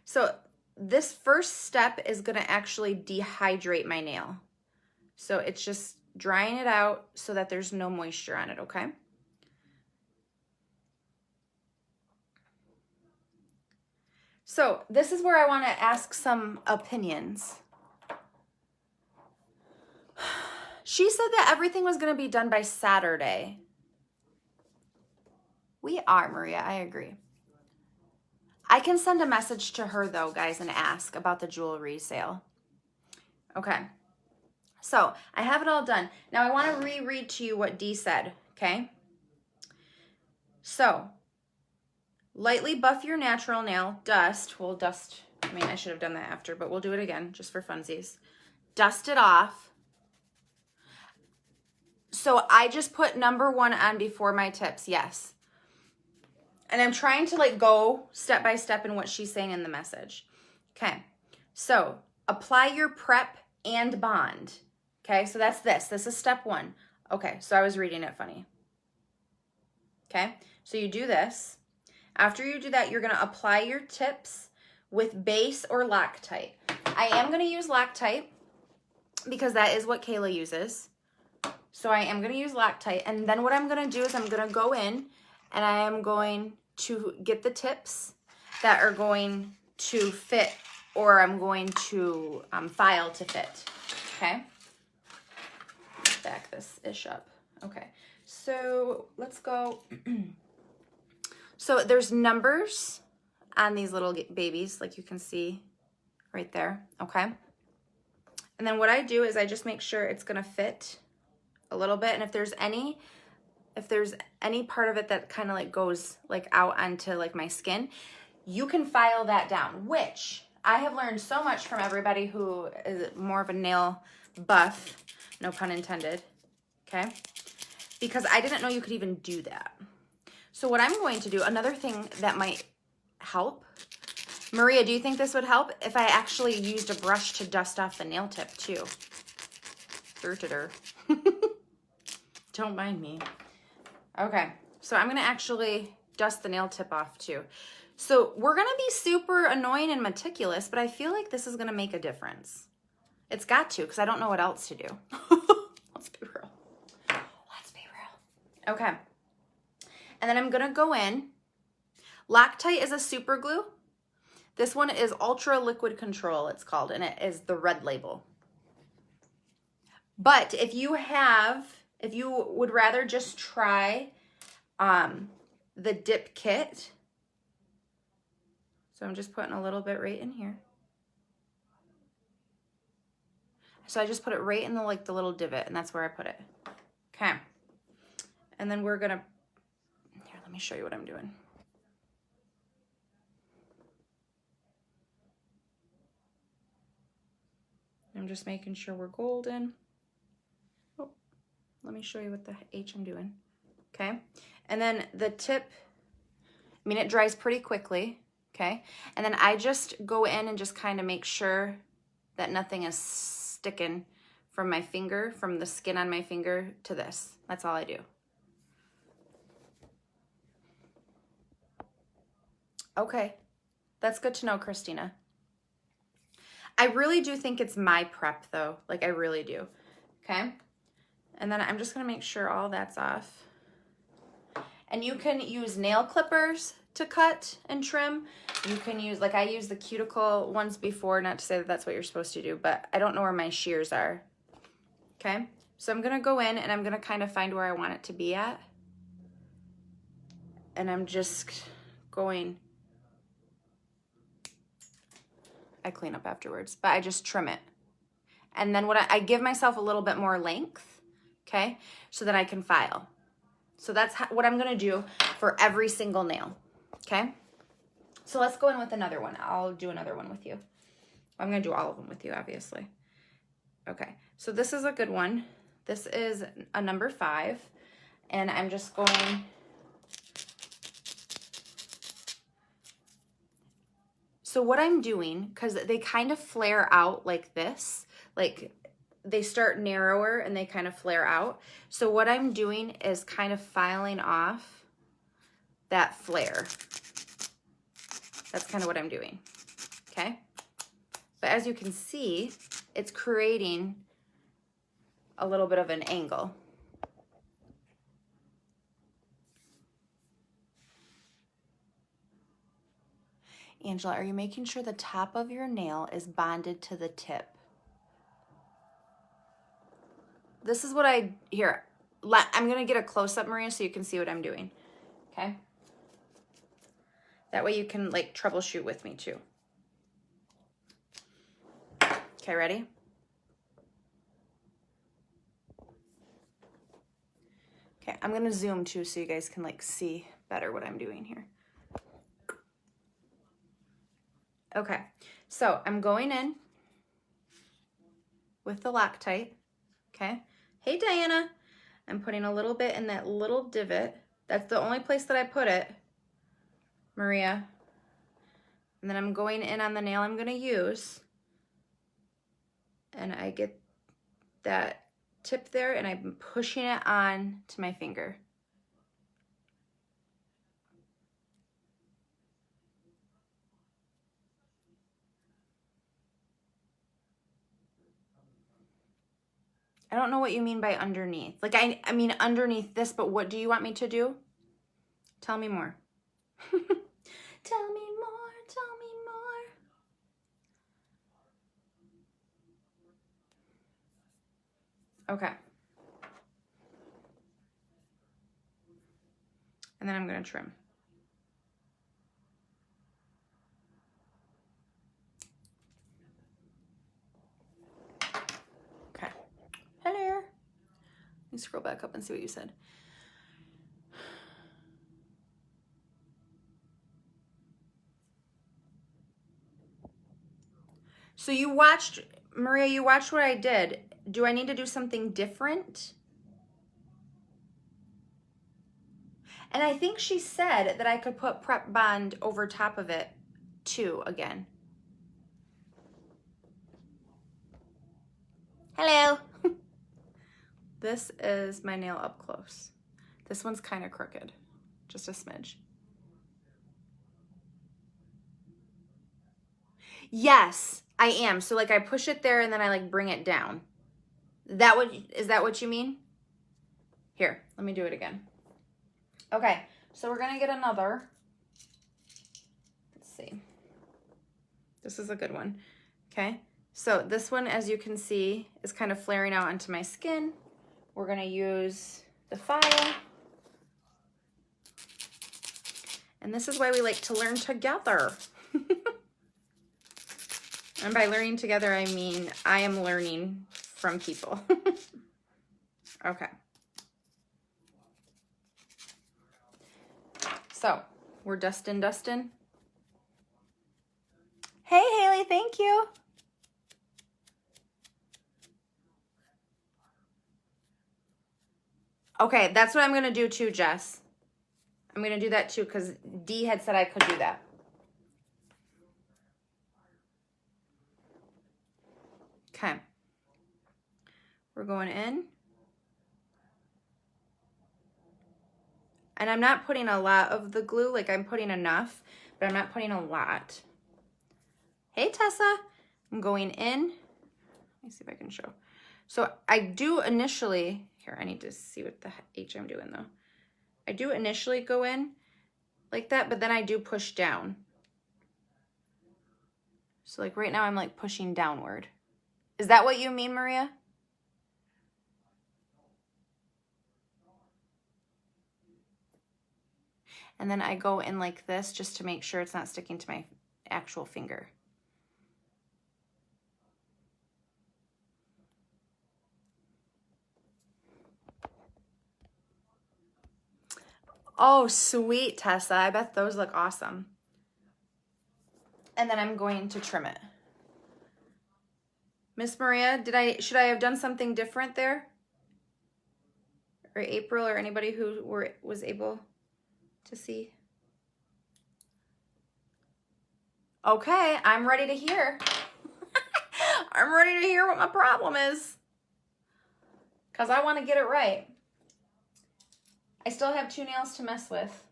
So this first step is going to actually dehydrate my nail. So it's just drying it out so that there's no moisture on it, okay? So this is where I want to ask some opinions. She said that everything was going to be done by Saturday. We are, Maria, I agree. I can send a message to her though, guys, and ask about the jewelry sale. Okay. So I have it all done. Now I want to reread to you what Dee said, okay? So, lightly buff your natural nail. Dust. Well, dust. I mean, I should have done that after, but we'll do it again just for funsies. Dust it off. So I just put number 1 on before my tips, yes. And I'm trying to like go step by step in what she's saying in the message. Okay, so apply your prep and bond. Okay, so that's this. This is step 1. Okay, so I was reading it funny. Okay, so you do this. After you do that, you're going to apply your tips with base or Loctite. I am going to use Loctite because that is what Kayla uses. So I am going to use Loctite. And then what I'm going to do is I'm going to go in and I am going to get the tips that are going to fit, or I'm going to file to fit. Okay. Back this ish up. Okay. So let's go. So there's numbers on these little babies, like you can see right there. Okay. And then what I do is I just make sure it's going to fit a little bit. And if there's any part of it that kind of like goes like out onto like my skin, you can file that down, which I have learned so much from everybody who is more of a nail buff, no pun intended, okay? Because I didn't know you could even do that. So what I'm going to do, another thing that might help, Maria, do you think this would help if I actually used a brush to dust off the nail tip too? Don't mind me. Okay, so I'm gonna actually dust the nail tip off too. So we're gonna be super annoying and meticulous, but I feel like this is gonna make a difference. It's got to, because I don't know what else to do. Let's be real. Let's be real. Okay. And then I'm gonna go in. Loctite is a super glue. This one is Ultra Liquid Control, it's called, and it is the red label. But if you would rather just try the dip kit, so I'm just putting a little bit right in here. So I just put it right in the little divot, and that's where I put it. Okay. And then we're gonna, here, let me show you what I'm doing. I'm just making sure we're golden. Oh, let me show you what the H I'm doing. Okay. And then the tip, I mean, it dries pretty quickly. Okay. And then I just go in and just kind of make sure that nothing is sticking from my finger, from the skin on my finger to this. That's all I do. Okay. That's good to know, Christina. I really do think it's my prep though. Like I really do. Okay. And then I'm just going to make sure all that's off. And you can use nail clippers to cut and trim. You can use, like I used the cuticle ones before, not to say that that's what you're supposed to do, but I don't know where my shears are. Okay, so I'm gonna go in and I'm gonna kind of find where I want it to be at. And I'm just going, I clean up afterwards, but I just trim it. And then I give myself a little bit more length, okay, so that I can file. So that's what I'm gonna do for every single nail, okay? So let's go in with another one. I'll do another one with you. I'm gonna do all of them with you, obviously. Okay, so this is a good one. This is a number 5, and I'm just going, so what I'm doing, because they kind of flare out like this, like they start narrower and they kind of flare out. So what I'm doing is kind of filing off that flare. That's kind of what I'm doing, okay? But as you can see, it's creating a little bit of an angle. Angela, are you making sure the top of your nail is bonded to the tip? This is what I'm gonna get a close-up, Maria, so you can see what I'm doing, okay? That way you can like troubleshoot with me too. Okay, ready? Okay, I'm gonna zoom too so you guys can like see better what I'm doing here. Okay, so I'm going in with the Loctite, okay? Hey, Diana, I'm putting a little bit in that little divot. That's the only place that I put it, Maria. And then I'm going in on the nail I'm gonna use, and I get that tip there and I'm pushing it on to my finger. I don't know what you mean by underneath. Like, I mean underneath this, but what do you want me to do? Tell me more. Tell me more, tell me more. Okay. And then I'm gonna trim. Okay. Hello. Let me scroll back up and see what you said. So you watched, Maria, you watched what I did. Do I need to do something different? And I think she said that I could put prep bond over top of it too again. Hello. This is my nail up close. This one's kind of crooked, just a smidge. Yes, I am. So like I push it there and then I like bring it down. Is that what you mean? Here, let me do it again. Okay, so we're gonna get another. Let's see. This is a good one. Okay, so this one, as you can see, is kind of flaring out onto my skin. We're gonna use the file. And this is why we like to learn together. And by learning together, I mean I am learning from people. Okay. So we're dusting. Hey, Haley, thank you. Okay, that's what I'm gonna do too, Jess. I'm gonna do that too because Dee had said I could do that. Okay. We're going in. And I'm not putting a lot of the glue, like I'm putting enough, but I'm not putting a lot. Hey, Tessa. I'm going in. Let me see if I can show. So I do initially, here, I need to see what the H I'm doing though. I do initially go in like that, but then I do push down. So like right now I'm like pushing downward. Is that what you mean, Maria? And then I go in like this just to make sure it's not sticking to my actual finger. Oh, sweet, Tessa. I bet those look awesome. And then I'm going to trim it. Miss Maria, should I have done something different there? Or April or anybody who was able to see? Okay, I'm ready to hear. I'm ready to hear what my problem is. Because I want to get it right. I still have 2 nails to mess with.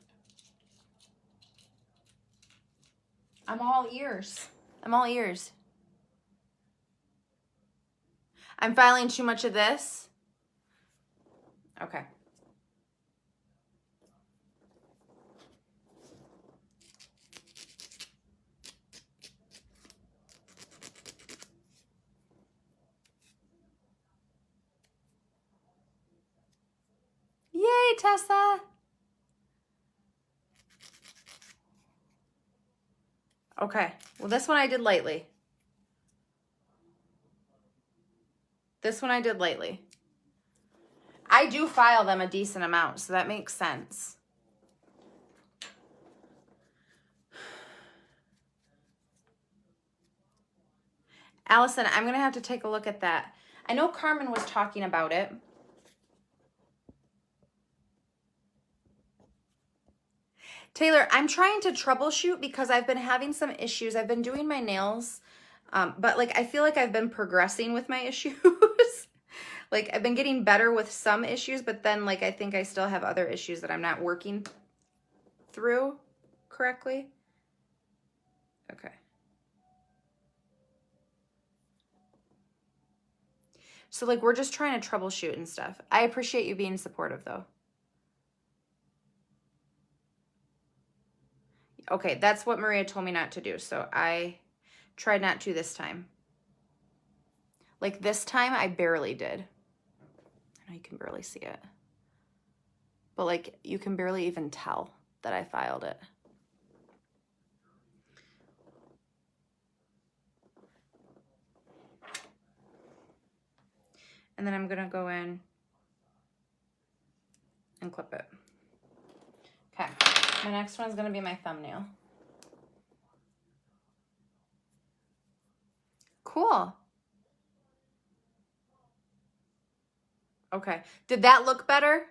I'm all ears. I'm all ears. I'm filing too much of this. Okay. Yay, Tessa. Okay, well this one I did lightly. This one I did lightly. I do file them a decent amount, so that makes sense. Allison, I'm gonna have to take a look at that. I know Carmen was talking about it. Taylor, I'm trying to troubleshoot because I've been having some issues. I've been doing my nails, but like I feel like I've been progressing with my issues. Like I've been getting better with some issues, but then like I think I still have other issues that I'm not working through correctly. Okay. So like we're just trying to troubleshoot and stuff. I appreciate you being supportive though. Okay, that's what Maria told me not to do. So I tried not to this time. Like this time I barely did. I know you can barely see it. But like you can barely even tell that I filed it. And then I'm gonna go in and clip it. Okay, my next one's gonna be my thumbnail. Cool. Okay, did that look better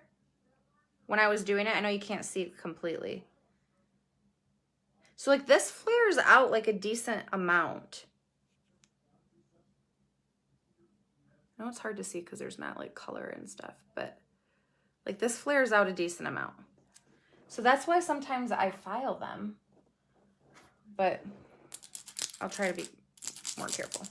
when I was doing it? I know you can't see it completely. So like this flares out like a decent amount. I know it's hard to see because there's not like color and stuff, but like this flares out a decent amount. So that's why sometimes I file them, but I'll try to be more careful.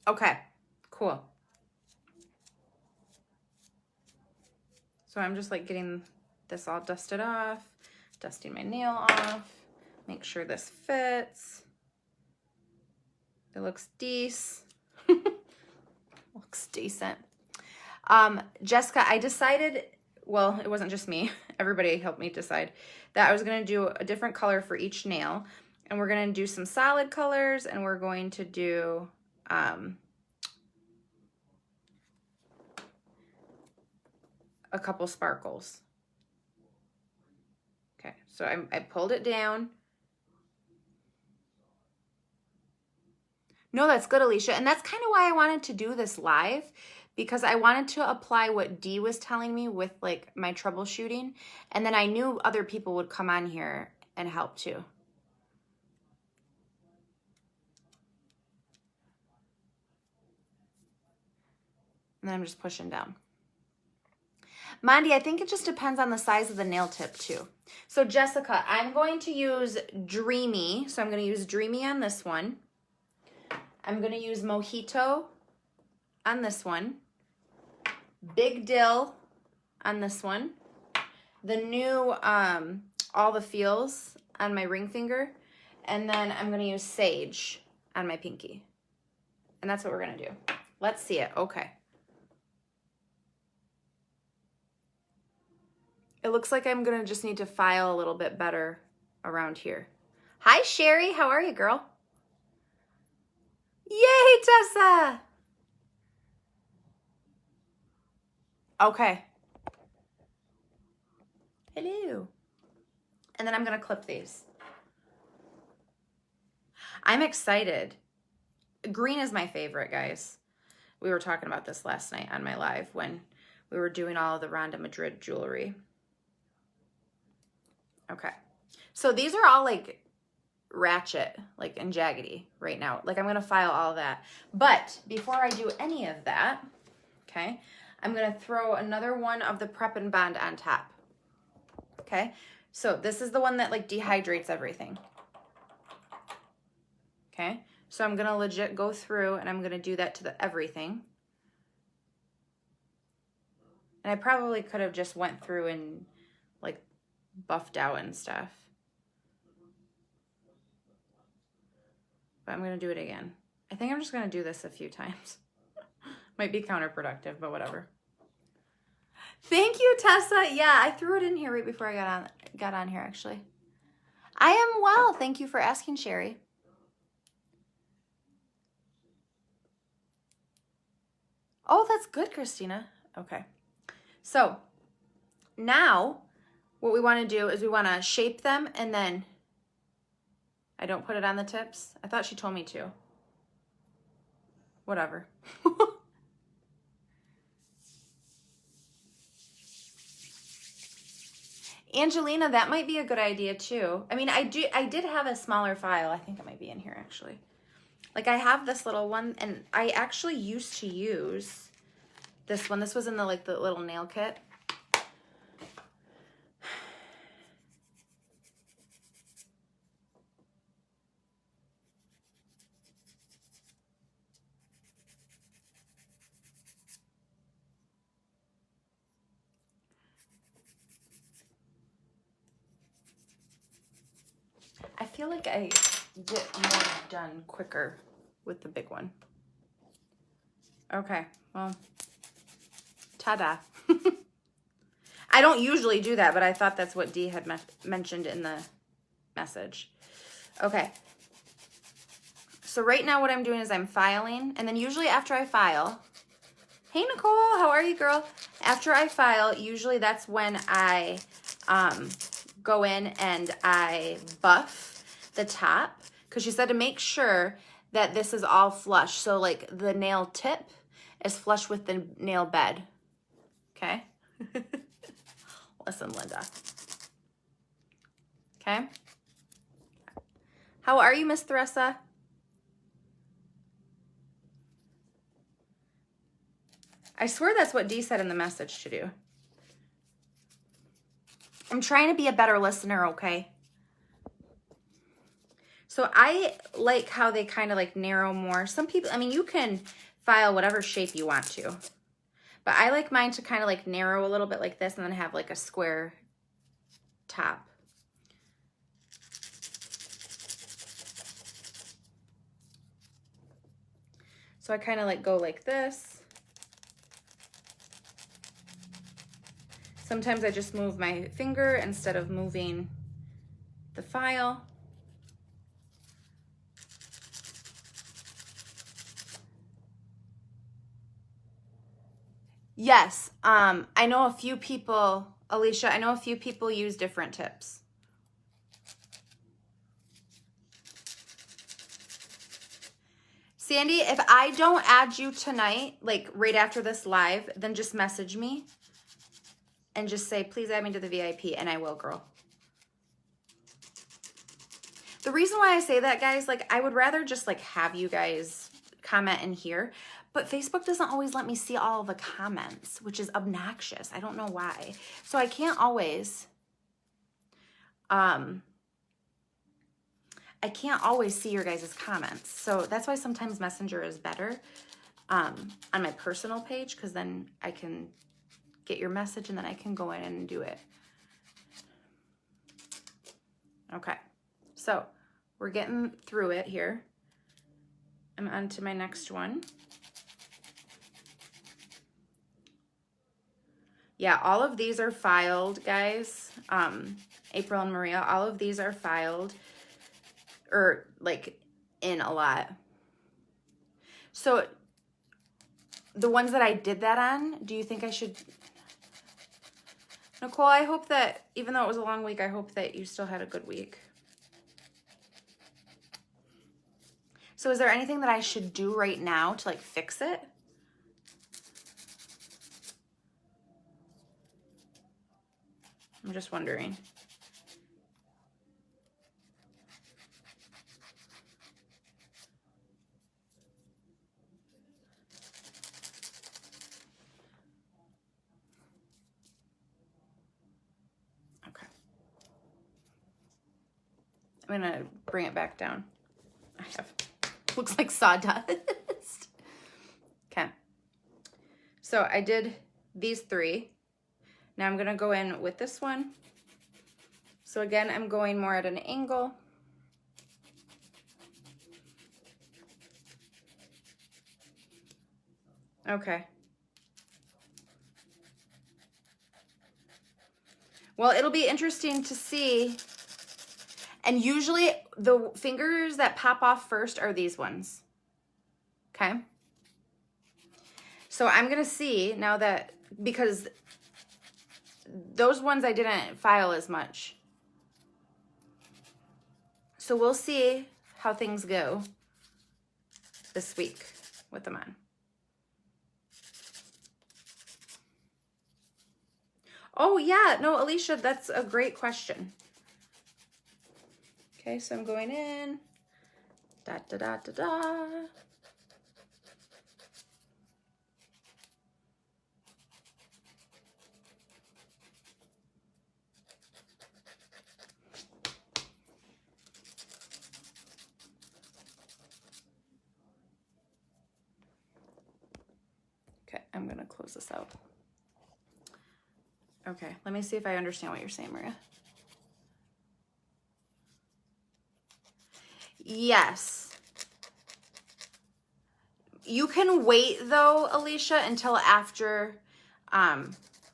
Okay, cool. So I'm just like getting this all dusted off, dusting my nail off, make sure this fits. It looks decent. Looks decent. Jessica, I decided, well, it wasn't just me. Everybody helped me decide that I was going to do a different color for each nail. And we're going to do some solid colors and we're going to do a couple sparkles. Okay, so I pulled it down. No, that's good, Alicia. And that's kind of why I wanted to do this live, because I wanted to apply what Dee was telling me with like my troubleshooting. And then I knew other people would come on here and help too. And then I'm just pushing down. Mondi, I think it just depends on the size of the nail tip too. So Jessica, I'm going to use Dreamy. So I'm going to use Dreamy on this one. I'm going to use Mojito on this one. Big Dill on this one. The new All the Feels on my ring finger. And then I'm going to use Sage on my pinky. And that's what we're going to do. Let's see it. Okay. It looks like I'm going to just need to file a little bit better around here. Hi, Sherry. How are you, girl? Yay, Tessa. Okay. Hello. And then I'm going to clip these. I'm excited. Green is my favorite, guys. We were talking about this last night on my live when we were doing all of the Rhonda Madrid jewelry. Okay. So these are all like ratchet, like and jaggedy right now. Like I'm going to file all that. But before I do any of that, okay, I'm going to throw another one of the Prep and Bond on top. Okay. So this is the one that like dehydrates everything. Okay. So I'm going to legit go through and I'm going to do that to the everything. And I probably could have just went through and like buffed out and stuff. But I'm going to do it again. I think I'm just going to do this a few times. Might be counterproductive, but whatever. Thank you, Tessa. Yeah, I threw it in here right before I got on here, actually. I am well. Thank you for asking, Sherry. Oh, that's good, Christina. Okay. So now what we want to do is we want to shape them and then I don't put it on the tips. I thought she told me to. Whatever. Angelina, that might be a good idea too. I mean, I did have a smaller file. I think it might be in here actually. Like I have this little one and I actually used to use this one. This was in the like the little nail kit. I feel like I get more done quicker with the big one. Okay, well, ta-da. I don't usually do that, but I thought that's what Dee had mentioned in the message. Okay. So right now what I'm doing is I'm filing, and then usually after I file, hey Nicole, how are you, girl? After I file, usually that's when I go in and I buff the top, because she said to make sure that this is all flush. So like the nail tip is flush with the nail bed. Okay? Listen, Linda. Okay? How are you, Miss Theresa? I swear that's what Dee said in the message to do. I'm trying to be a better listener, okay? So I like how they kind of like narrow more. Some people, I mean, you can file whatever shape you want to. But I like mine to kind of like narrow a little bit like this and then have like a square top. So I kind of like go like this. Sometimes I just move my finger instead of moving the file. Yes, I know a few people, Alicia, I know a few people use different tips. Sandy, if I don't add you tonight, like right after this live, then just message me and just say, please add me to the VIP, and I will, girl. The reason why I say that, guys, like I would rather just like have you guys comment in here, But Facebook doesn't always let me see all the comments, which is obnoxious. I don't know why. So I can't always, see your guys' comments. So that's why sometimes Messenger is better on my personal page, because then I can get your message and then I can go in and do it. Okay, so we're getting through it here. I'm on to my next one. Yeah, all of these are filed, guys. April and Maria, all of these are filed, or like in a lot. So the ones that I did that on, do you think I should... Nicole, I hope that, even though it was a long week, I hope that you still had a good week. So is there anything that I should do right now to like fix it? I'm just wondering. Okay. I'm gonna bring it back down. I have, looks like sawdust. Okay. So I did these 3. Now I'm gonna go in with this one. So again, I'm going more at an angle. Okay. Well, it'll be interesting to see. And usually the fingers that pop off first are these ones. Okay. So I'm going to see now that, because those ones I didn't file as much. So we'll see how things go this week with them on. Oh yeah, no, Alicia, that's a great question. Okay, so I'm going in, da da da da da. Okay, I'm gonna close this out. Okay, let me see if I understand what you're saying, Maria. Yes. You can wait though, Alicia, until after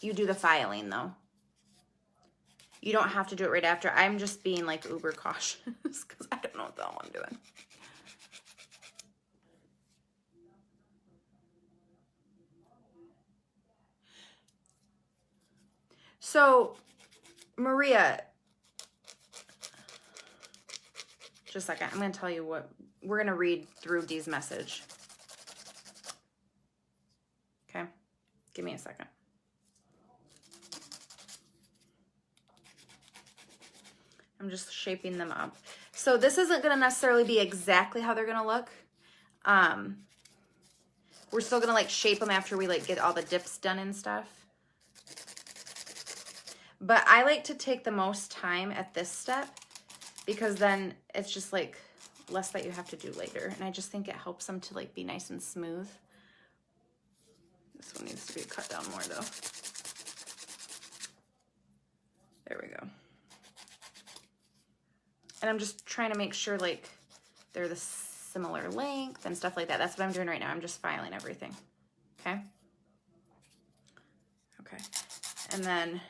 you do the filing though. You don't have to do it right after. I'm just being like uber cautious because I don't know what the hell I'm doing. So, Maria, just a second. I'm going to tell you what, we're going to read through Dee's message. Okay? Give me a second. I'm just shaping them up. So this isn't going to necessarily be exactly how they're going to look. We're still going to like shape them after we like get all the dips done and stuff. But I like to take the most time at this step because then it's just like less that you have to do later. And I just think it helps them to like be nice and smooth. This one needs to be cut down more though. There we go. And I'm just trying to make sure like they're the similar length and stuff like that. That's what I'm doing right now. I'm just filing everything. Okay. Okay. And then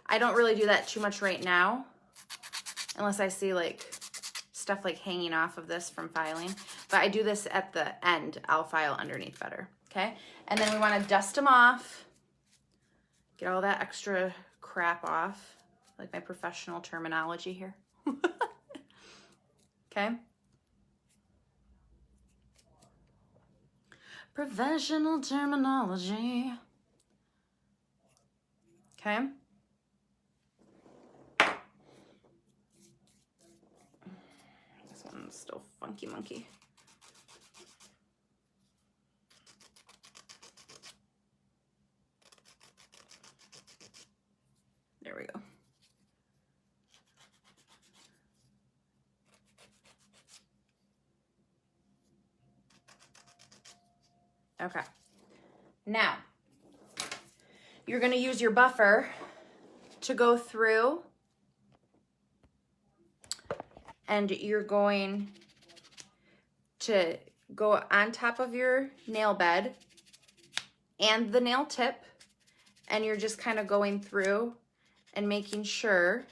I don't really do that too much right now unless I see like stuff like hanging off of this from filing. But I do this at the end. I'll file underneath better. Okay. And then we want to dust them off. Get all that extra crap off. Like my professional terminology here. Okay. Professional terminology. Okay. This one's still funky monkey. There we go. Okay. Now, you're going to use your buffer to go through, and you're going to go on top of your nail bed and the nail tip, and you're just kind of going through and making sure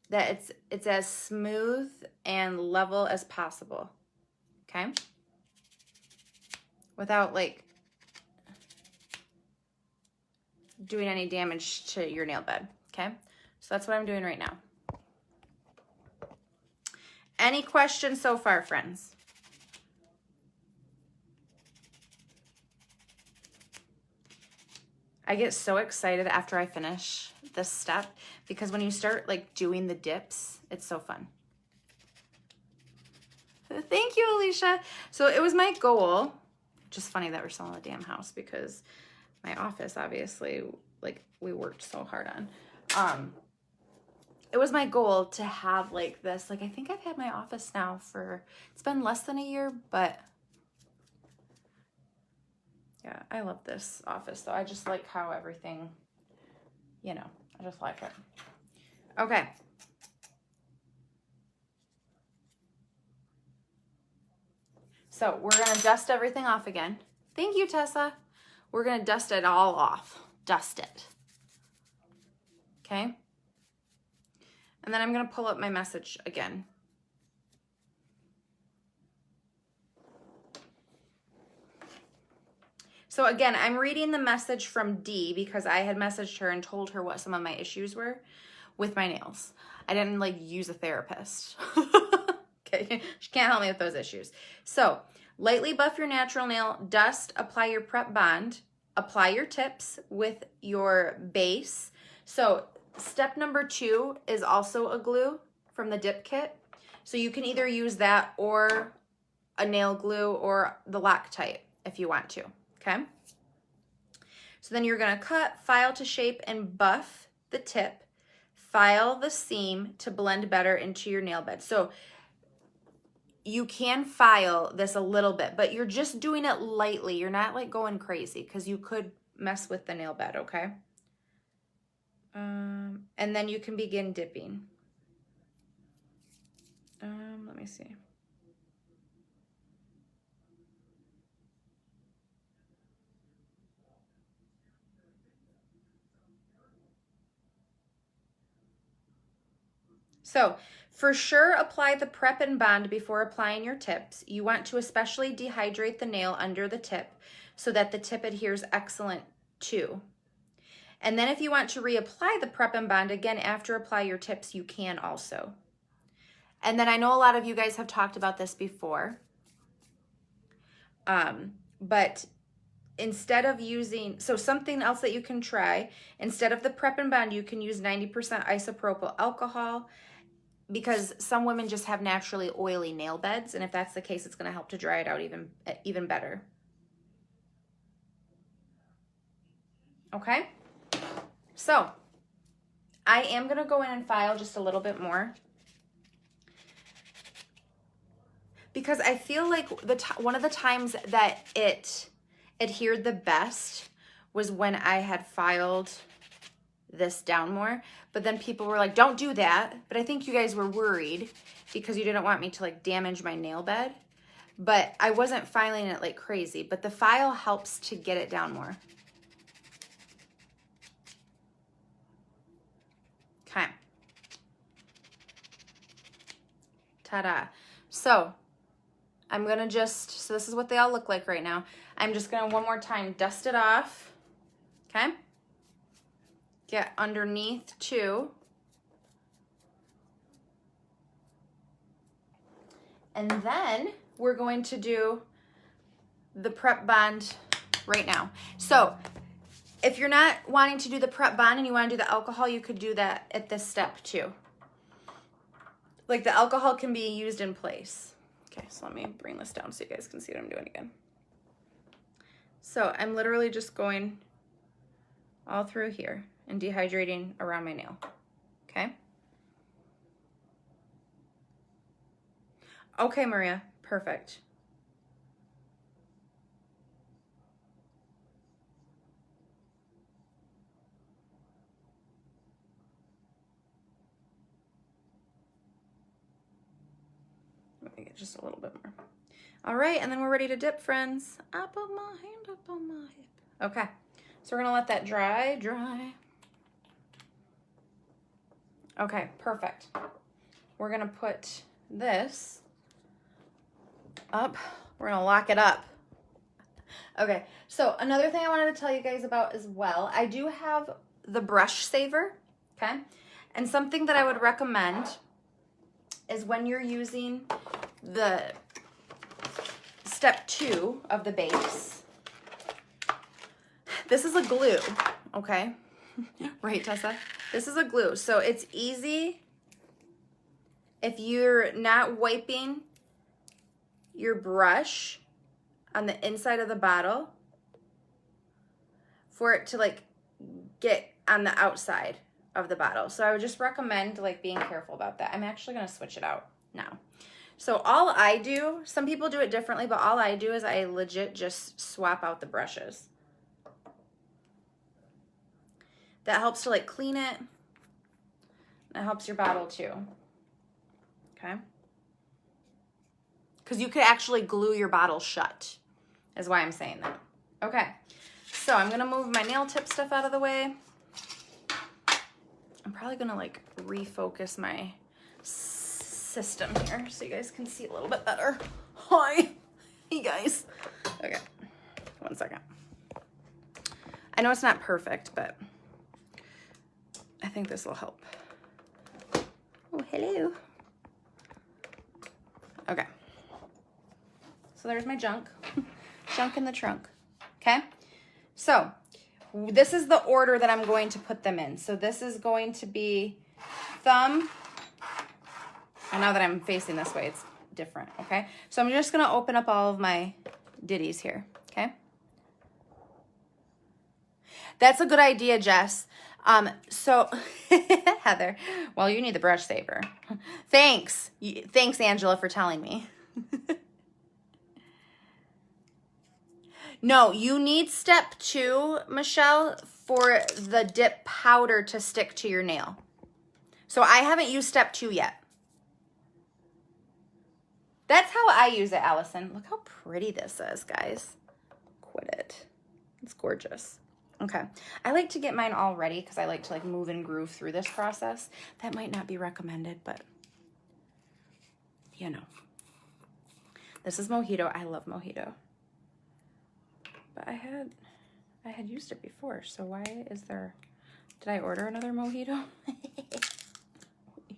that it's as smooth and level as possible, okay? Without like doing any damage to your nail bed, okay? So that's what I'm doing right now. Any questions so far, friends? I get so excited after I finish this step because when you start like doing the dips, it's so fun. Thank you, Alicia. So it was my goal, just funny that we're selling the damn house because my office, obviously, like we worked so hard on. It was my goal to have like this, like I think I've had my office now for, it's been less than a year, but yeah, I love this office though. I just like how everything, you know, I just like it. Okay. So we're gonna dust everything off again. Thank you, Tessa. We're gonna dust it all off. Dust it. Okay? And then I'm gonna pull up my message again. So again, I'm reading the message from D because I had messaged her and told her what some of my issues were with my nails. I didn't like use a therapist. Okay, she can't help me with those issues. So lightly buff your natural nail, dust, apply your prep bond, apply your tips with your base. So step number 2 is also a glue from the dip kit. So you can either use that or a nail glue or the Loctite if you want to, okay? So then you're gonna cut, file to shape, and buff the tip. File the seam to blend better into your nail bed. So you can file this a little bit, but you're just doing it lightly. You're not like going crazy because you could mess with the nail bed, okay? And then you can begin dipping. Let me see. So for sure, apply the prep and bond before applying your tips. You want to especially dehydrate the nail under the tip so that the tip adheres excellent too. And then if you want to reapply the prep and bond again after apply your tips, you can also. And then I know a lot of you guys have talked about this before, but instead of using, so something else that you can try, instead of the prep and bond, you can use 90% isopropyl alcohol because some women just have naturally oily nail beds. And if that's the case, it's going to help to dry it out even better. Okay. So I am going to go in and file just a little bit more because I feel like one of the times that it adhered the best was when I had filed this down more, but then people were like, don't do that. But I think you guys were worried because you didn't want me to like damage my nail bed, but I wasn't filing it like crazy, but the file helps to get it down more. Okay. Ta-da. So I'm gonna so this is what they all look like right now. I'm just gonna one more time dust it off, okay? Get underneath too. And then we're going to do the prep bond right now. So if you're not wanting to do the prep bond and you want to do the alcohol, you could do that at this step too. Like the alcohol can be used in place. Okay, so let me bring this down so you guys can see what I'm doing again. So I'm literally just going all through here. and dehydrating around my nail. Okay? Okay, Maria. Perfect. Let me get just a little bit more. All right, and then we're ready to dip, friends. I put my hand up on my hip. Okay, so we're gonna let that dry. Okay, perfect. We're gonna put this up. We're gonna lock it up. Okay, so another thing I wanted to tell you guys about as well, I do have the brush saver, okay? And something that I would recommend is when you're using the step 2 of the base, this is a glue, okay? Right, Tessa? This is a glue, so it's easy if you're not wiping your brush on the inside of the bottle for it to like get on the outside of the bottle. So I would just recommend like being careful about that. I'm actually gonna switch it out now. So all I do, some people do it differently, but all I do is I legit just swap out the brushes. That helps to like clean it. That helps your bottle too. Okay? Because you could actually glue your bottle shut, is why I'm saying that. Okay, so I'm gonna move my nail tip stuff out of the way. I'm probably gonna like refocus my system here so you guys can see a little bit better. Hi, hey guys. Okay, 1 second. I know it's not perfect, but I think this will help. Oh, hello. Okay. So there's my junk. Junk in the trunk. Okay? So this is the order that I'm going to put them in. So this is going to be thumb. And now that I'm facing this way, it's different. Okay? So I'm just going to open up all of my ditties here. Okay? That's a good idea, Jess. So Heather, well, you need the brush saver. Thanks. Thanks, Angela, for telling me. No, you need step 2, Michelle, for the dip powder to stick to your nail. So I haven't used step 2 yet. That's how I use it, Allison. Look how pretty this is, guys. Quit it. It's gorgeous. Okay. I like to get mine all ready because I like to like move and groove through this process. That might not be recommended, but you know. This is Mojito. I love Mojito. But I had used it before, so why is there, did I order another Mojito?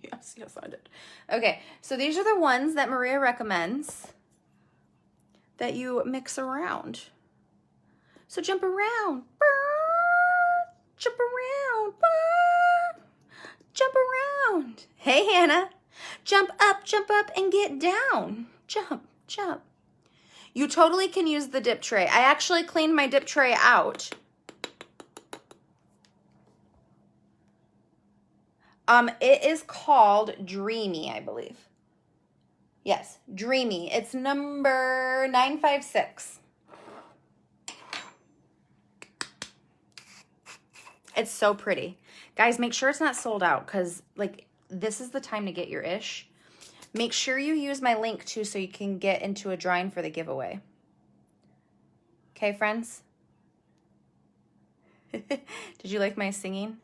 Yes, I did. Okay, so these are the ones that Maria recommends that you mix around. So jump around, jump around, jump around. Hey, Hannah, jump up, and get down. Jump, jump. You totally can use the dip tray. I actually cleaned my dip tray out. It is called Dreamy, I believe. Yes, Dreamy. It's number 956. It's so pretty. Guys, make sure it's not sold out because like this is the time to get your ish. Make sure you use my link too so you can get into a drawing for the giveaway. Okay, friends? Did you like my singing?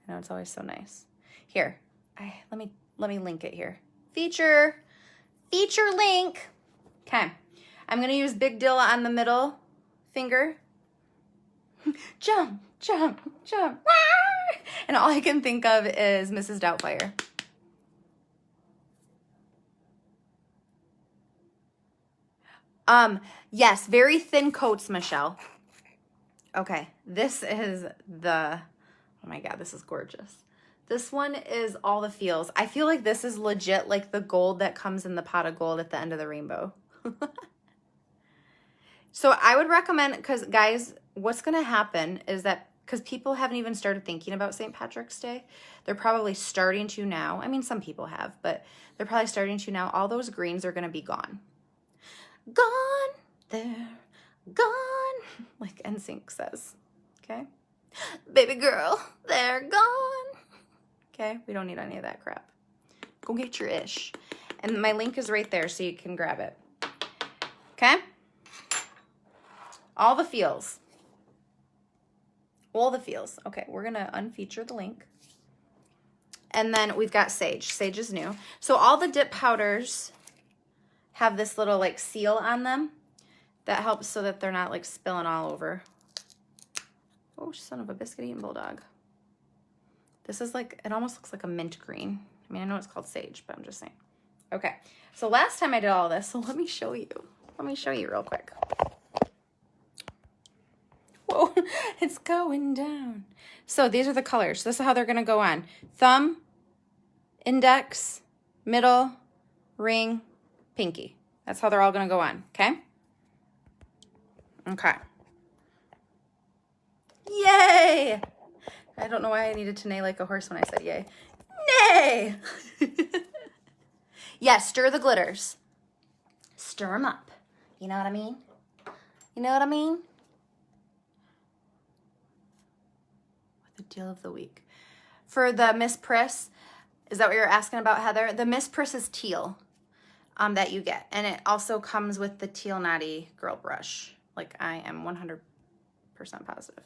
I know it's always so nice. Here, let me link it here. Feature link. Okay, I'm gonna use Big Dilla on the middle finger. Jump, jump, jump. And all I can think of is Mrs. Doubtfire. Yes, very thin coats, Michelle. Okay, this is the, oh my God, this is gorgeous. This one is all the feels. I feel like this is legit like the gold that comes in the pot of gold at the end of the rainbow. So I would recommend, because guys, what's going to happen is that because people haven't even started thinking about St. Patrick's Day. They're probably starting to now. I mean, some people have, but they're probably starting to now. All those greens are going to be gone. Gone, they're gone, like NSYNC says, okay? Baby girl, they're gone. Okay, we don't need any of that crap. Go get your ish. And my link is right there so you can grab it. Okay? All the feels. All the feels. Okay, we're going to unfeature the link. And then we've got sage. Sage is new. So all the dip powders have this little like seal on them that helps so that they're not like spilling all over. Oh, son of a biscuit eating bulldog. This is like, it almost looks like a mint green. I mean, I know it's called sage, but I'm just saying. Okay, so last time I did all this, so let me show you. Let me show you real quick. Whoa, it's going down. So these are the colors. This is how they're gonna go on. Thumb, index, middle, ring, pinky. That's how they're all gonna go on, okay? Okay. Yay! I don't know why I needed to neigh like a horse when I said yay. Nay! Yeah, stir the glitters. Stir them up. You know what I mean? You know what I mean? The deal of the week. For the Miss Priss, is that what you're asking about, Heather? The Miss Priss is teal that you get. And it also comes with the Teal Naughty Girl Brush. Like, I am 100% positive.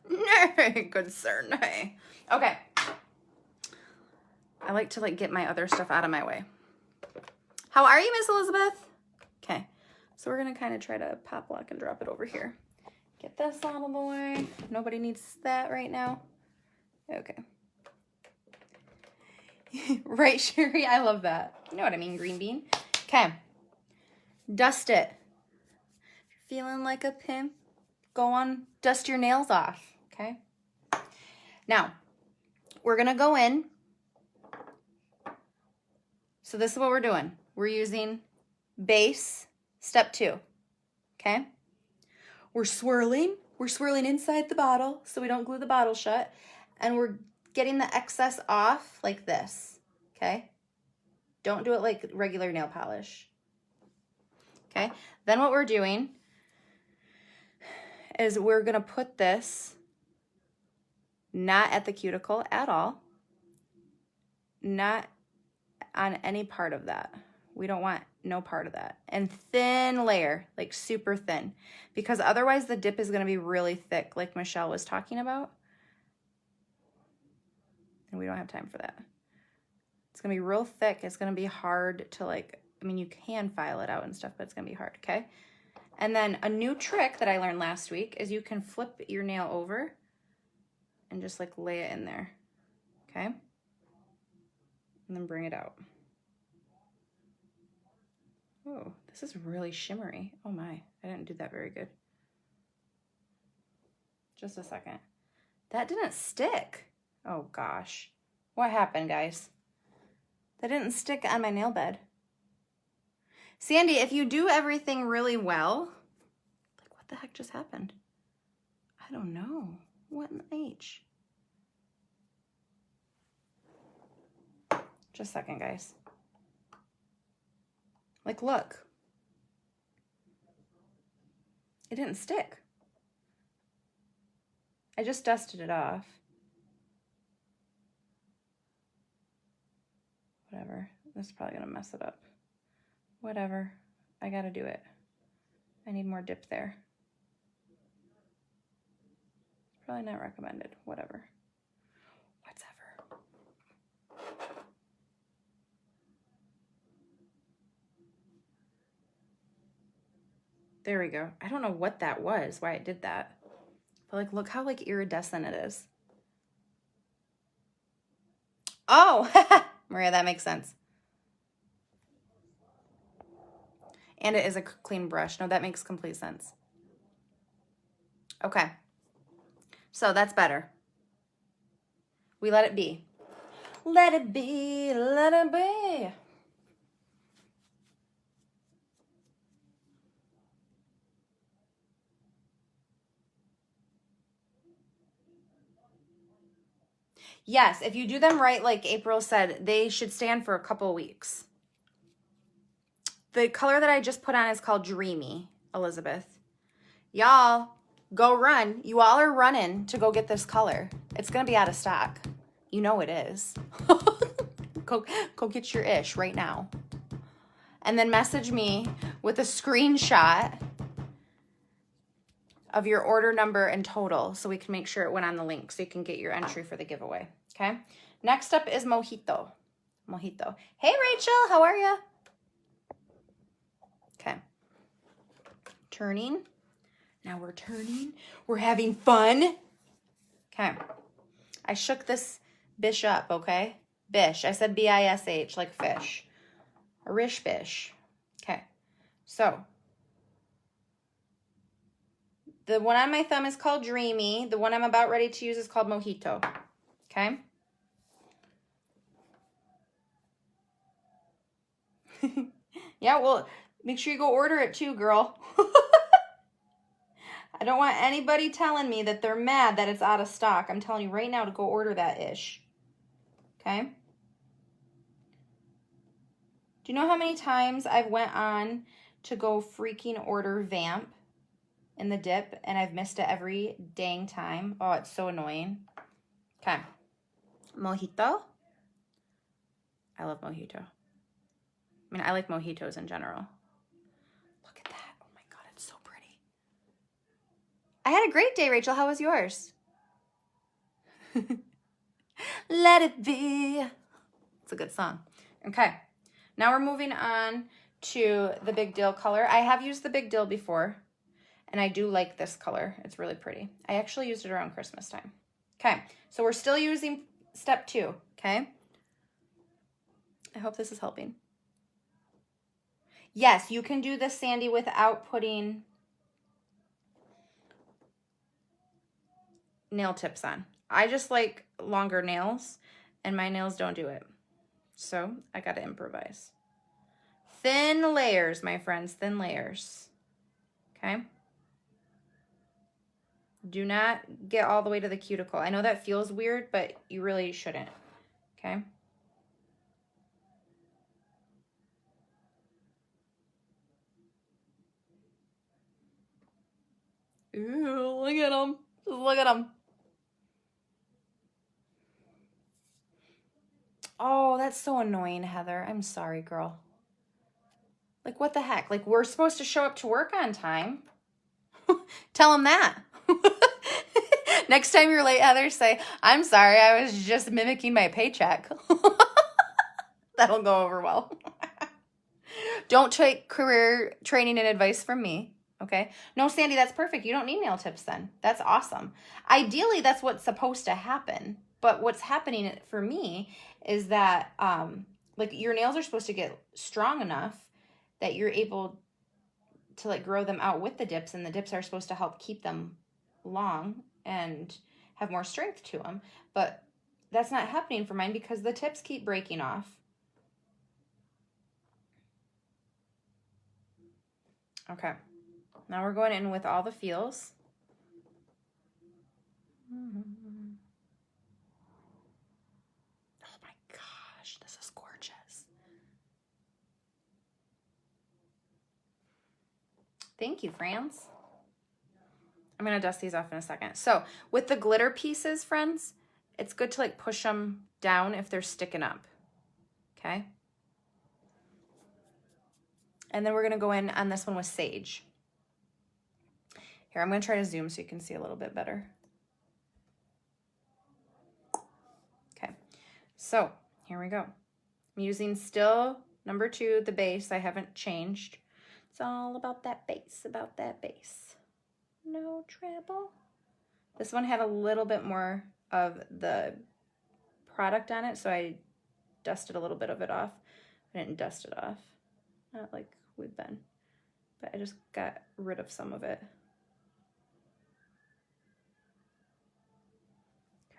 Nay, good sir, nay. Okay. I like to like get my other stuff out of my way. How are you, Miss Elizabeth? Okay. So we're going to kind of try to pop lock and drop it over here. Get this out of the way. Nobody needs that right now. Okay. Right, Sherry? I love that. You know what I mean, green bean. Okay. Dust it. If you're feeling like a pimp, go on, dust your nails off, okay? Now, we're going to go in. So this is what we're doing. We're using base, step 2, okay? We're swirling inside the bottle so we don't glue the bottle shut. And we're getting the excess off like this, okay? Don't do it like regular nail polish, okay? Then what we're doing is we're gonna put this not at the cuticle at all, not on any part of that. We don't want no part of that. And thin layer, like super thin, because otherwise the dip is gonna be really thick, like Michelle was talking about. And we don't have time for that. It's gonna be real thick. It's gonna be hard to like, I mean, you can file it out and stuff, but it's gonna be hard, okay? And then a new trick that I learned last week is you can flip your nail over and just like lay it in there, okay? And then bring it out. Oh, this is really shimmery. Oh my, I didn't do that very good. Just a second. That didn't stick. Oh gosh. What happened, guys? That didn't stick on my nail bed. Sandy, if you do everything really well, like what the heck just happened? I don't know. What in the H? Just a second, guys. Like, look. It didn't stick. I just dusted it off. Whatever. This is probably going to mess it up. Whatever. I got to do it. I need more dip there. Probably not recommended. Whatever. Whatever. There we go. I don't know what that was, why it did that. But like, look how like iridescent it is. Oh, Maria, that makes sense. And it is a clean brush. No, that makes complete sense. Okay. So that's better. We let it be. Let it be, let it be. Yes, if you do them right, like April said, they should stand for a couple of weeks. The color that I just put on is called Dreamy, Elizabeth. Y'all, go run. You all are running to go get this color. It's going to be out of stock. You know it is. Go get your ish right now. And then message me with a screenshot of your order number and total so we can make sure it went on the link so you can get your entry for the giveaway. Okay? Next up is Mojito. Mojito. Hey, Rachel. How are you? Okay. Turning. Now we're turning. We're having fun. Okay. I shook this bish up, okay? Bish. I said B-I-S-H, like fish. A rish bish. Okay. So, the one on my thumb is called Dreamy. The one I'm about ready to use is called Mojito. Okay? Yeah, well, make sure you go order it too, girl. I don't want anybody telling me that they're mad that it's out of stock. I'm telling you right now to go order that ish. Okay? Do you know how many times I've went on to go freaking order Vamp in the dip and I've missed it every dang time? Oh, it's so annoying. Okay. Mojito. I love Mojito. I mean, I like mojitos in general. Look at that. Oh my God, it's so pretty. I had a great day, Rachel. How was yours? Let it be. It's a good song. Okay. Now we're moving on to the Big Deal color. I have used the Big Deal before, and I do like this color. It's really pretty. I actually used it around Christmas time. Okay, so we're still using step 2, okay? I hope this is helping. Yes, you can do this, Sandy, without putting nail tips on. I just like longer nails, and my nails don't do it. So I gotta improvise. Thin layers, my friends, thin layers. Okay? Do not get all the way to the cuticle. I know that feels weird, but you really shouldn't. Okay? Ooh, look at them. Just look at them. Oh, that's so annoying, Heather. I'm sorry, girl. Like, what the heck? Like, we're supposed to show up to work on time. Tell them that. Next time you're late, Heather, say, I'm sorry, I was just mimicking my paycheck. That'll go over well. Don't take career training and advice from me. Okay. No, Sandy, that's perfect. You don't need nail tips then. That's awesome. Ideally, that's what's supposed to happen. But what's happening for me is that, like, your nails are supposed to get strong enough that you're able to, like, grow them out with the dips, and the dips are supposed to help keep them long and have more strength to them. But that's not happening for mine because the tips keep breaking off. Okay. Now we're going in with all the feels. Oh my gosh, this is gorgeous. Thank you, friends. I'm going to dust these off in a second. So with the glitter pieces, friends, it's good to like push them down if they're sticking up. Okay. And then we're going to go in on this one with Sage. Here, I'm going to try to zoom so you can see a little bit better. Okay, so here we go. I'm using still number 2, the base. I haven't changed. It's all about that base, No trouble. This one had a little bit more of the product on it, so I dusted a little bit of it off. I didn't dust it off, not like we've been, but I just got rid of some of it.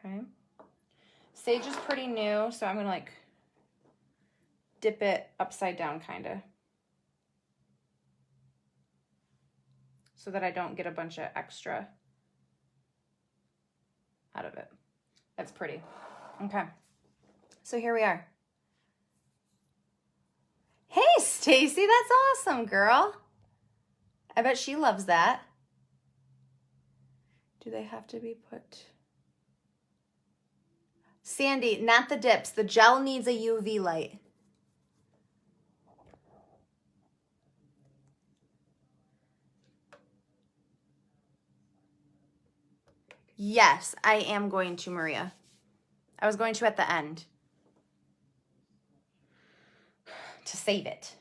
Okay. Sage is pretty new, so I'm going to like dip it upside down kind of, so that I don't get a bunch of extra out of it. That's pretty. Okay. So here we are. Hey, Stacy, that's awesome, girl. I bet she loves that. Do they have to be put? Sandy, not the dips. The gel needs a UV light. Yes, I am going to, Maria. I was going to at the end to save it.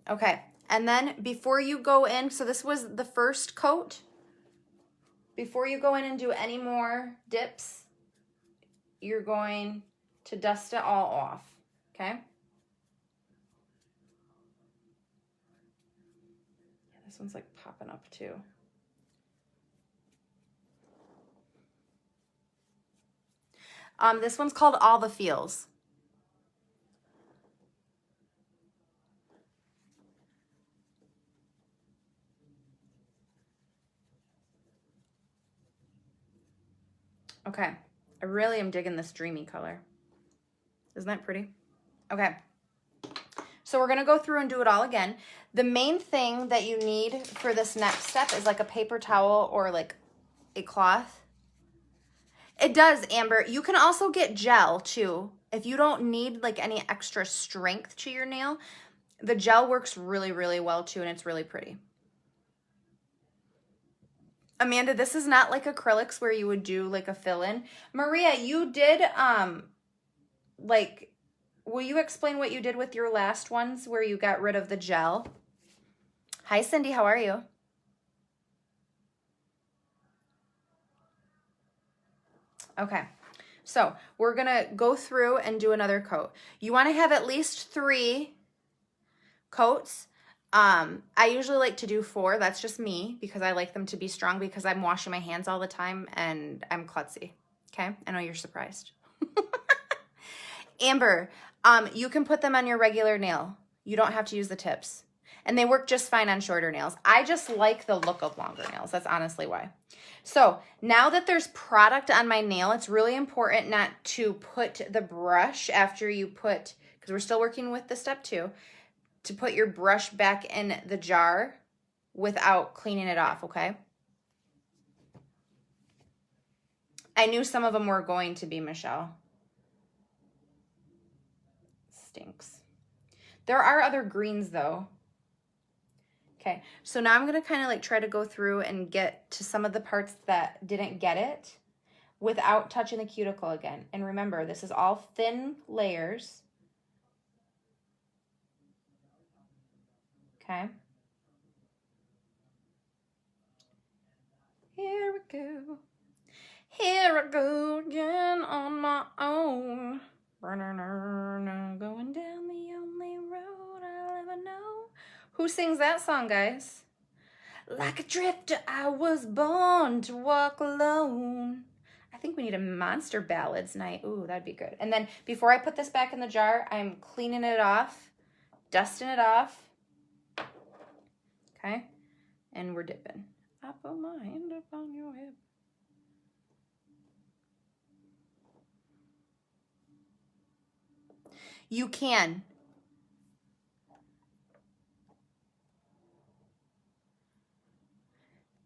Okay, and then before you go in, so this was the first coat. Before you go in and do any more dips, you're going to dust it all off, okay? Yeah, this one's like popping up too. This one's called All the Feels. Okay, I really am digging this Dreamy color. Isn't that pretty? Okay, so we're gonna go through and do it all again. The main thing that you need for this next step is like a paper towel or like a cloth. It does, Amber. You can also get gel too. If you don't need like any extra strength to your nail, the gel works really, really well too, and it's really pretty. Amanda, this is not like acrylics where you would do like a fill-in. Maria, you did, like, will you explain what you did with your last ones where you got rid of the gel? Hi, Cindy, how are you? Okay, so we're gonna go through and do another coat. You wanna have at least 3 coats. I usually like to do 4. That's just me because I like them to be strong because I'm washing my hands all the time and I'm klutzy. Okay, I know you're surprised. Amber, you can put them on your regular nail. You don't have to use the tips. And they work just fine on shorter nails. I just like the look of longer nails. That's honestly why. So now that there's product on my nail, it's really important not to put the brush after you put, because we're still working with the step 2, to put your brush back in the jar without cleaning it off, okay? I knew some of them were going to be, Michelle. Stinks. There are other greens though. Okay, so now I'm gonna kind of like try to go through and get to some of the parts that didn't get it without touching the cuticle again. And remember, this is all thin layers. Okay. Here we go. Here I go again on my own. Going down the only road I'll ever know. Who sings that song, guys? Like a drifter, I was born to walk alone. I think we need a monster ballads night. Ooh, that'd be good. And then before I put this back in the jar, I'm cleaning it off, dusting it off. Okay, and we're dipping. I put my hand up on your hip. You can.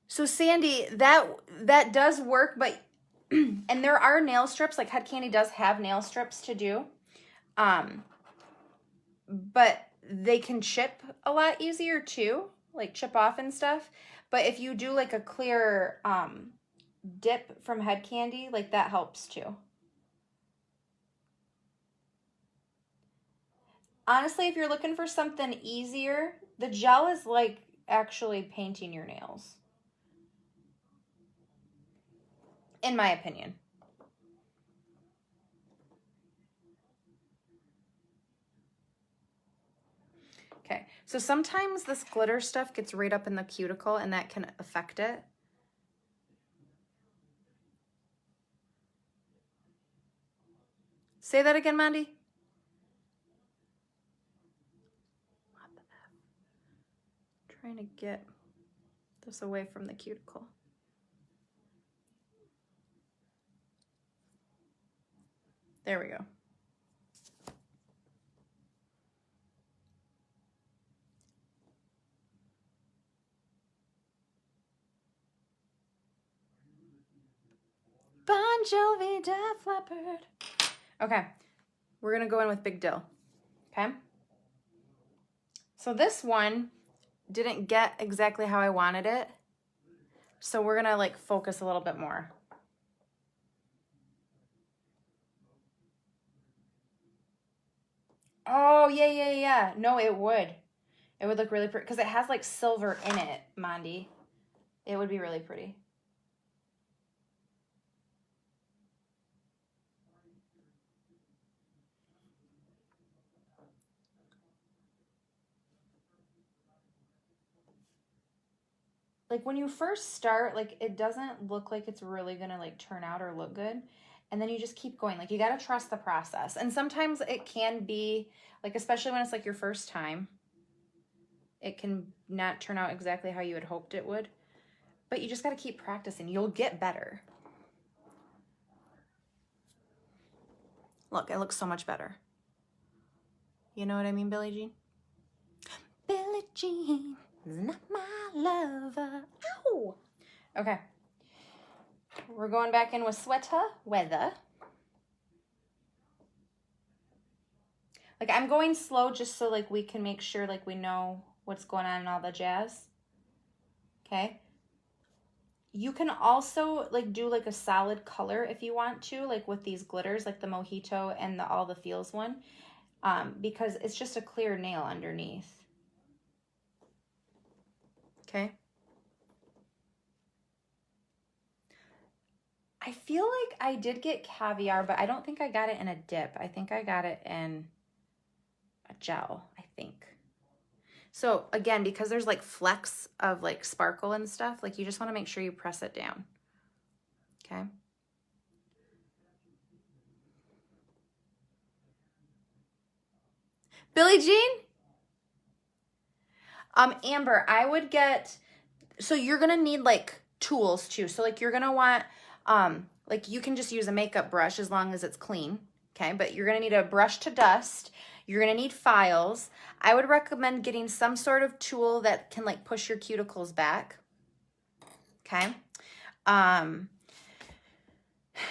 So Sandy, that does work, but and there are nail strips, like Head Kandy does have nail strips to do. But they can chip a lot easier too, like chip off and stuff. But if you do like a clear dip from Head Kandy, like that helps too. Honestly, if you're looking for something easier, the gel is like actually painting your nails. In my opinion. Okay, so sometimes this glitter stuff gets right up in the cuticle and that can affect it. Say that again, Mandy. What the F? Trying to get this away from the cuticle. There we go. Bon Jovi, Def Leppard. Okay, we're gonna go in with Big Dill. Okay. So this one didn't get exactly how I wanted it. So we're gonna like focus a little bit more. Oh, yeah. No, it would. It would look really pretty because it has like silver in it, Mondi. It would be really pretty. Like when you first start, like it doesn't look like it's really gonna like turn out or look good. And then you just keep going. Like you gotta trust the process. And sometimes it can be like, especially when it's like your first time, it can not turn out exactly how you had hoped it would. But you just gotta keep practicing. You'll get better. Look, it looks so much better. You know what I mean, Billie Jean? Billie Jean is not my lover. Ow! Okay. We're going back in with Sweater Weather. Like I'm going slow just so like we can make sure like we know what's going on and all the jazz. Okay. You can also like do like a solid color if you want to, like with these glitters, like the Mojito and the All the Feels one, because it's just a clear nail underneath. Okay. I feel like I did get caviar, but I don't think I got it in a dip. I think I got it in a gel, I think. So again, because there's like flecks of like sparkle and stuff, like you just want to make sure you press it down. Okay. Billie Jean? Amber, I would get, so you're going to need like tools too. So like you're going to want, like you can just use a makeup brush as long as it's clean. Okay. But you're going to need a brush to dust. You're going to need files. I would recommend getting some sort of tool that can like push your cuticles back. Okay.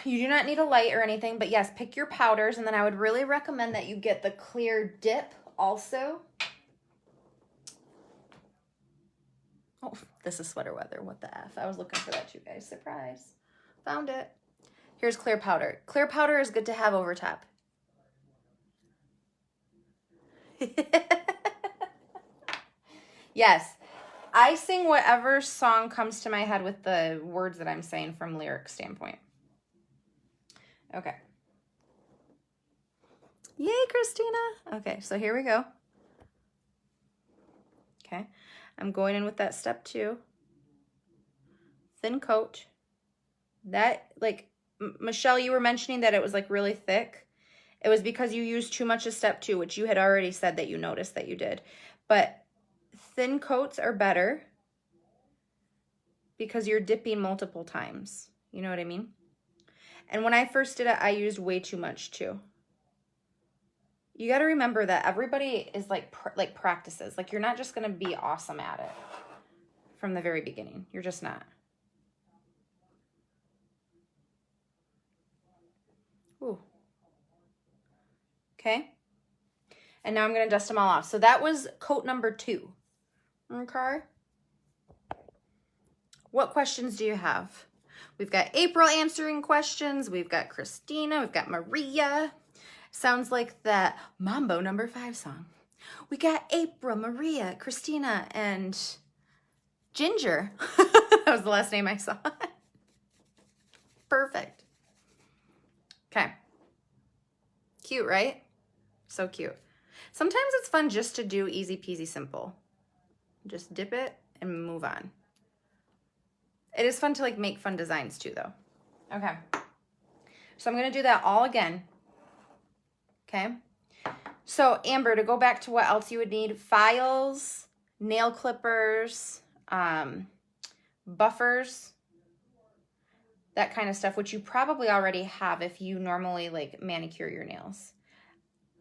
You do not need a light or anything, but yes, pick your powders. And then I would really recommend that you get the clear dip also. Oh, this is Sweater Weather. What the F? I was looking for that, you guys. Surprise. Found it. Here's clear powder. Clear powder is good to have over top. Yes. I sing whatever song comes to my head with the words that I'm saying from lyric standpoint. Okay. Yay, Christina. Okay, so here we go. Okay. I'm going in with that step 2. Thin coat. That, like, Michelle, you were mentioning that it was, like, really thick. It was because you used too much of step 2, which you had already said that you noticed that you did. But thin coats are better because you're dipping multiple times. You know what I mean? And when I first did it, I used way too much, too. You got to remember that everybody is, like practices. Like, you're not just going to be awesome at it from the very beginning. You're just not. Ooh. Okay. And now I'm going to dust them all off. So that was coat number 2. Okay. What questions do you have? We've got April answering questions. We've got Christina. We've got Maria. Sounds like that Mambo number 5 song. We got April, Maria, Christina, and Ginger. That was the last name I saw. Perfect. Okay. Cute, right? So cute. Sometimes it's fun just to do easy peasy simple. Just dip it and move on. It is fun to like make fun designs too though. Okay. So I'm going to do that all again. Okay. So Amber, to go back to what else you would need, files, nail clippers, buffers. that kind of stuff, which you probably already have if you normally like manicure your nails.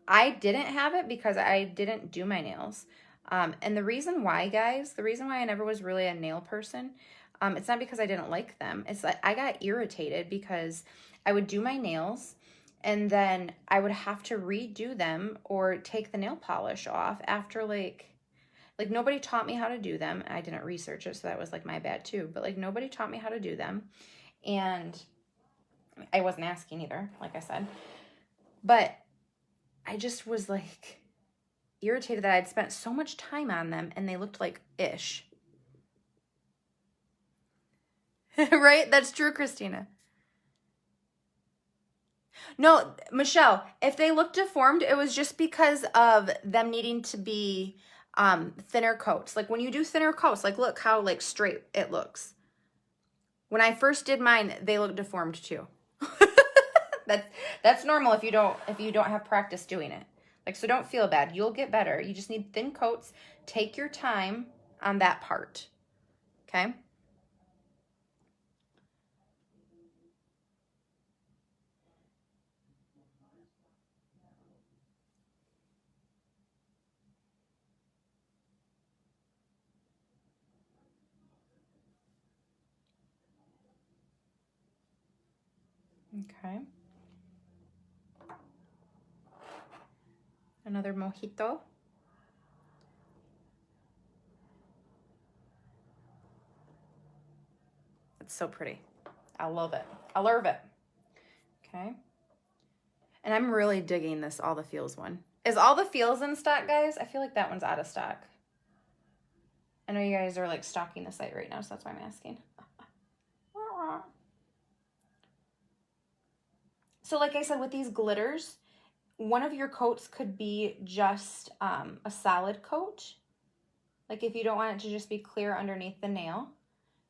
I didn't have it because I didn't do my nails. And the reason why, guys, the reason why I never was really a nail person, it's not because I didn't like them. It's like I got irritated because I would do my nails and then I would have to redo them or take the nail polish off after like nobody taught me how to do them. I didn't research it, so that was like my bad too. But like nobody taught me how to do them. And I wasn't asking either, like I said. But I just was like irritated that I'd spent so much time on them and they looked like ish. Right? That's true, Christina. No, Michelle, if they looked deformed, it was just because of them needing to be thinner coats. Like when you do thinner coats, like look how like straight it looks. When I first did mine, they looked deformed too. That's normal if you don't have practice doing it. Like, so don't feel bad. You'll get better. You just need thin coats. Take your time on that part. Okay? Okay. Another mojito. It's so pretty. I love it. I love it. Okay. And I'm really digging this All the Feels one. Is All the Feels in stock, guys? I feel like that one's out of stock. I know you guys are like stalking the site right now, so that's why I'm asking. So like I said, with these glitters, one of your coats could be just a solid coat. Like if you don't want it to just be clear underneath the nail,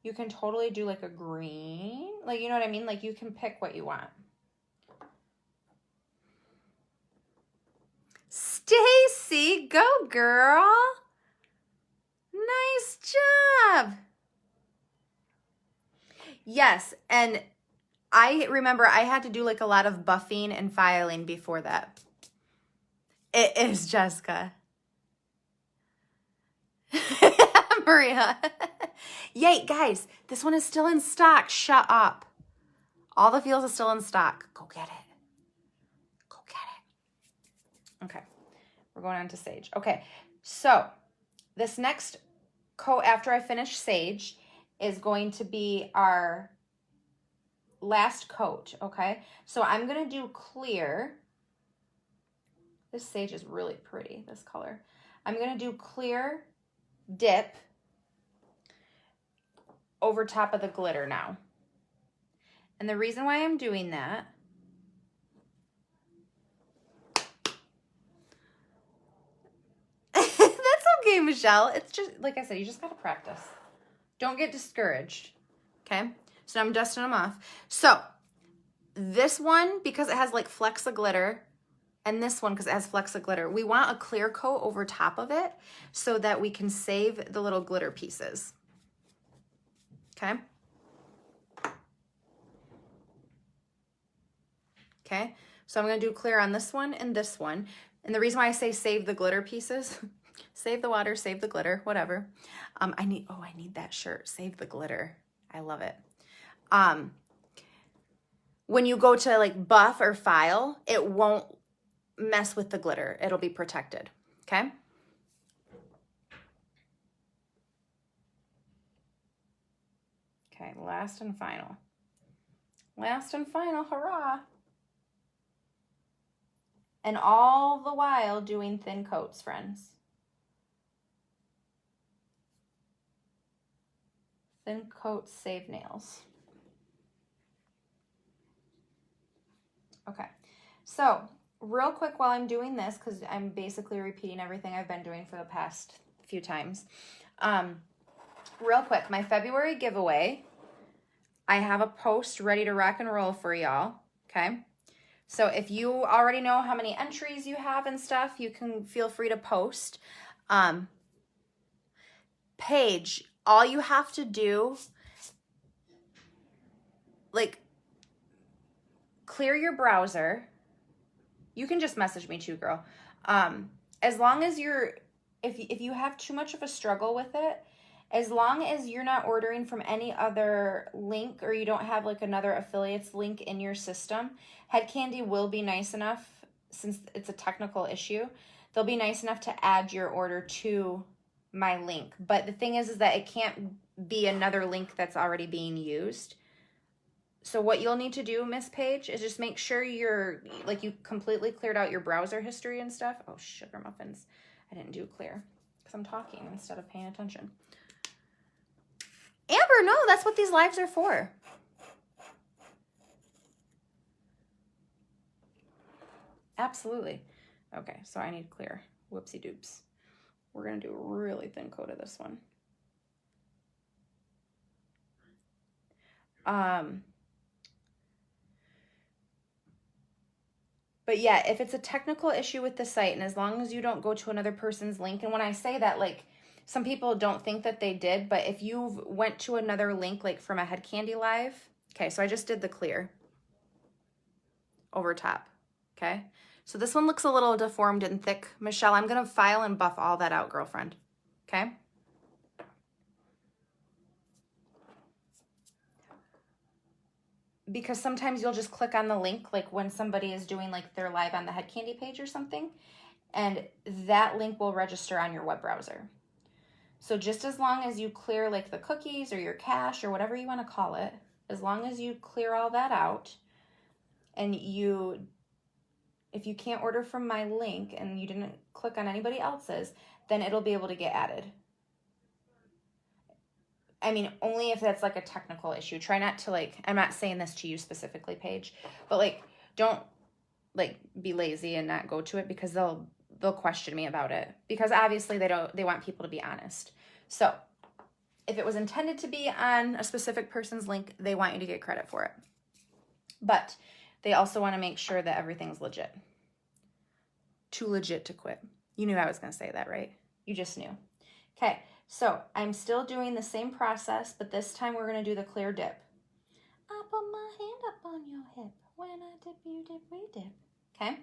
you can totally do like a green. Like, you know what I mean? Like you can pick what you want. Stacy, go girl. Nice job. Yes, and I remember I had to do like a lot of buffing and filing before that. It is Jessica. Maria. Yay, guys, this one is still in stock. Shut up. All the Feels is still in stock. Go get it. Go get it. Okay, we're going on to Sage. Okay, so this next coat after I finish Sage is going to be our last coat, okay? So I'm going to do clear. This Sage is really pretty, this color. I'm going to do clear dip over top of the glitter now. And the reason why I'm doing that that's okay, Michelle. It's just, like I said, you just got to practice. Don't get discouraged, okay? So I'm dusting them off. So this one, because it has like flecks of glitter, and this one, because it has flecks of glitter, we want a clear coat over top of it so that we can save the little glitter pieces, okay? Okay, so I'm going to do clear on this one and this one. And the reason why I say save the glitter pieces, save the water, save the glitter, whatever. I need that shirt, save the glitter. I love it. When you go to like buff or file, it won't mess with the glitter. It'll be protected, okay? Okay, last and final. Last and final, hurrah. And all the while doing thin coats, friends. Thin coats save nails. Okay, so real quick while I'm doing this, because I'm basically repeating everything I've been doing for the past few times. Real quick, my February giveaway, I have a post ready to rock and roll for y'all, okay? So if you already know how many entries you have and stuff, you can feel free to post. Paige, all you have to do like, clear your browser. You can just message me too, girl. As long as you're, if you have too much of a struggle with it, as long as you're not ordering from any other link or you don't have like another affiliate's link in your system, Head Kandy will be nice enough, since it's a technical issue, they'll be nice enough to add your order to my link. But the thing is that it can't be another link that's already being used. So what you'll need to do, Miss Page, is just make sure you're, like, you completely cleared out your browser history and stuff. Oh, sugar muffins. I didn't do clear because I'm talking instead of paying attention. Amber, no, that's what these lives are for. Absolutely. Okay, so I need clear. Whoopsie doops. We're going to do a really thin coat of this one. But yeah, if it's a technical issue with the site, and as long as you don't go to another person's link, and when I say that, like, some people don't think that they did, but if you went to another link, like from a Head Kandy live, okay, so I just did the clear over top, okay? So this one looks a little deformed and thick. Michelle, I'm going to file and buff all that out, girlfriend, okay? Because sometimes you'll just click on the link, like when somebody is doing like their live on the Head Kandy page or something, and that link will register on your web browser. So just as long as you clear like the cookies or your cache or whatever you want to call it, as long as you clear all that out, and if you can't order from my link and you didn't click on anybody else's, then it'll be able to get added. I mean, only if that's like a technical issue. Try not to, like, I'm not saying this to you specifically, Paige, but like, don't like be lazy and not go to it, because they'll question me about it, because obviously they want people to be honest. So if it was intended to be on a specific person's link, they want you to get credit for it. But they also want to make sure that everything's legit. Too legit to quit. You knew I was going to say that, right? You just knew. Okay. So I'm still doing the same process, but this time we're going to do the clear dip. I put my hand up on your hip. When I dip, you dip, we dip. Okay?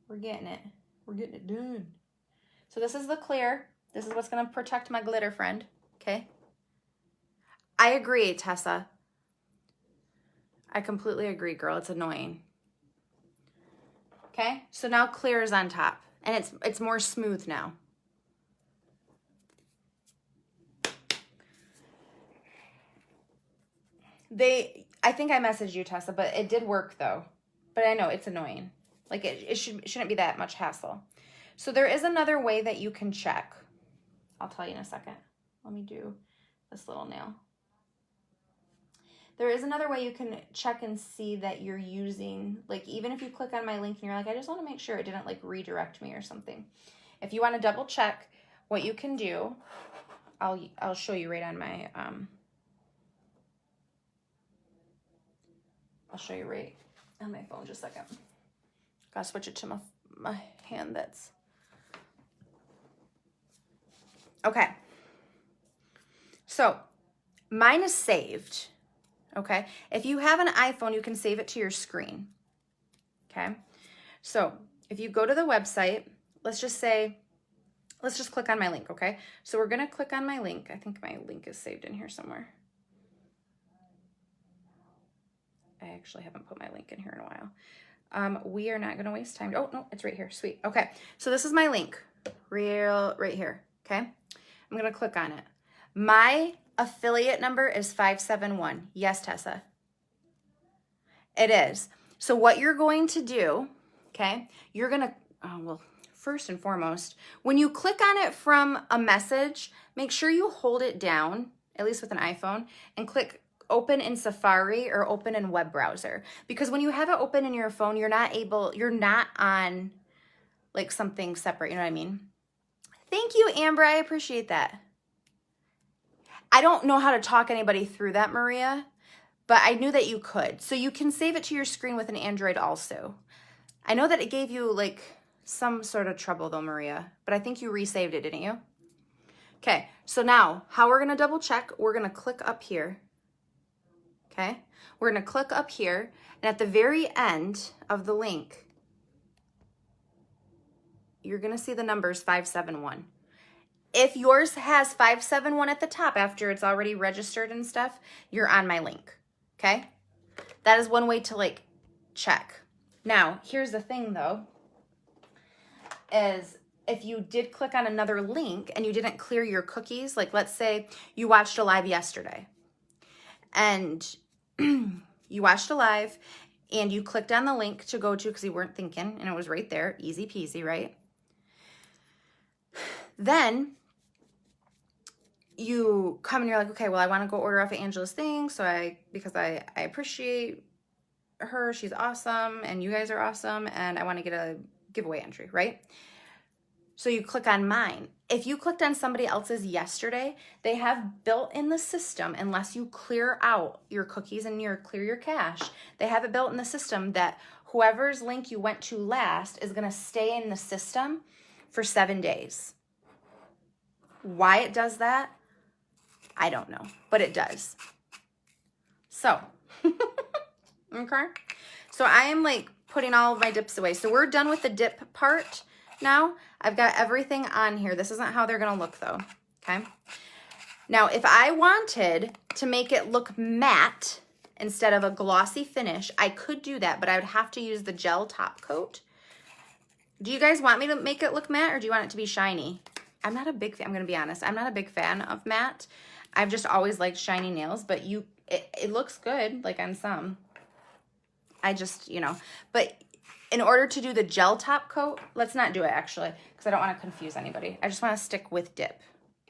We're getting it. We're getting it done. So this is the clear. This is what's going to protect my glitter friend. Okay? I agree, Tessa. I completely agree, girl. It's annoying. Okay? So now clear is on top. And it's more smooth now. I think I messaged you, Tessa, but it did work though. But I know it's annoying. Like it shouldn't be that much hassle. So there is another way that you can check. I'll tell you in a second. Let me do this little nail. There is another way you can check and see that you're using, like, even if you click on my link and you're like, I just want to make sure it didn't like redirect me or something. If you want to double check, what you can do, I'll show you right on my, I'll show you right on my phone, just a second. Gotta switch it to my hand that's, okay. So mine is saved. Okay, if you have an iPhone, you can save it to your screen. Okay, so if you go to the website, let's just click on my link. Okay, so we're gonna click on my link. I think my link is saved in here somewhere. I actually haven't put my link in here in a while. We are not gonna waste time. Oh no, it's right here. Sweet. Okay, so this is my link, right here. Okay, I'm gonna click on it. My affiliate number is 571. Yes, Tessa. It is. So what you're going to do, okay, you're going to, well, first and foremost, when you click on it from a message, make sure you hold it down, at least with an iPhone, and click open in Safari or open in web browser. Because when you have it open in your phone, you're not on like something separate, you know what I mean? Thank you, Amber. I appreciate that. I don't know how to talk anybody through that, Maria, but I knew that you could. So you can save it to your screen with an Android also. I know that it gave you like some sort of trouble though, Maria, but I think you resaved it, didn't you? Okay, so now how we're gonna double check, we're gonna click up here. Okay, we're gonna click up here, and at the very end of the link, you're gonna see the numbers 571. If yours has 571 at the top after it's already registered and stuff, you're on my link, okay? That is one way to like check. Now, here's the thing though, is if you did click on another link and you didn't clear your cookies, like let's say you watched a live yesterday and you watched a live and you clicked on the link to go to because you weren't thinking and it was right there, easy peasy, right? Then you come and you're like, okay, well, I want to go order off of Angela's thing. So because I appreciate her, she's awesome, and you guys are awesome, and I want to get a giveaway entry, right? So you click on mine. If you clicked on somebody else's yesterday, they have built in the system, unless you clear out your cookies and clear your cache, they have it built in the system that whoever's link you went to last is going to stay in the system for 7 days. Why it does that, I don't know, but it does. So, okay. So I am like putting all of my dips away. So we're done with the dip part now. I've got everything on here. This isn't how they're going to look though, okay? Now, if I wanted to make it look matte instead of a glossy finish, I could do that, but I would have to use the gel top coat. Do you guys want me to make it look matte or do you want it to be shiny? I'm not a big fan, I'm going to be honest. I'm not a big fan of matte. I've just always liked shiny nails, but it looks good, like on some. I just, but in order to do the gel top coat, let's not do it actually, because I don't want to confuse anybody. I just want to stick with dip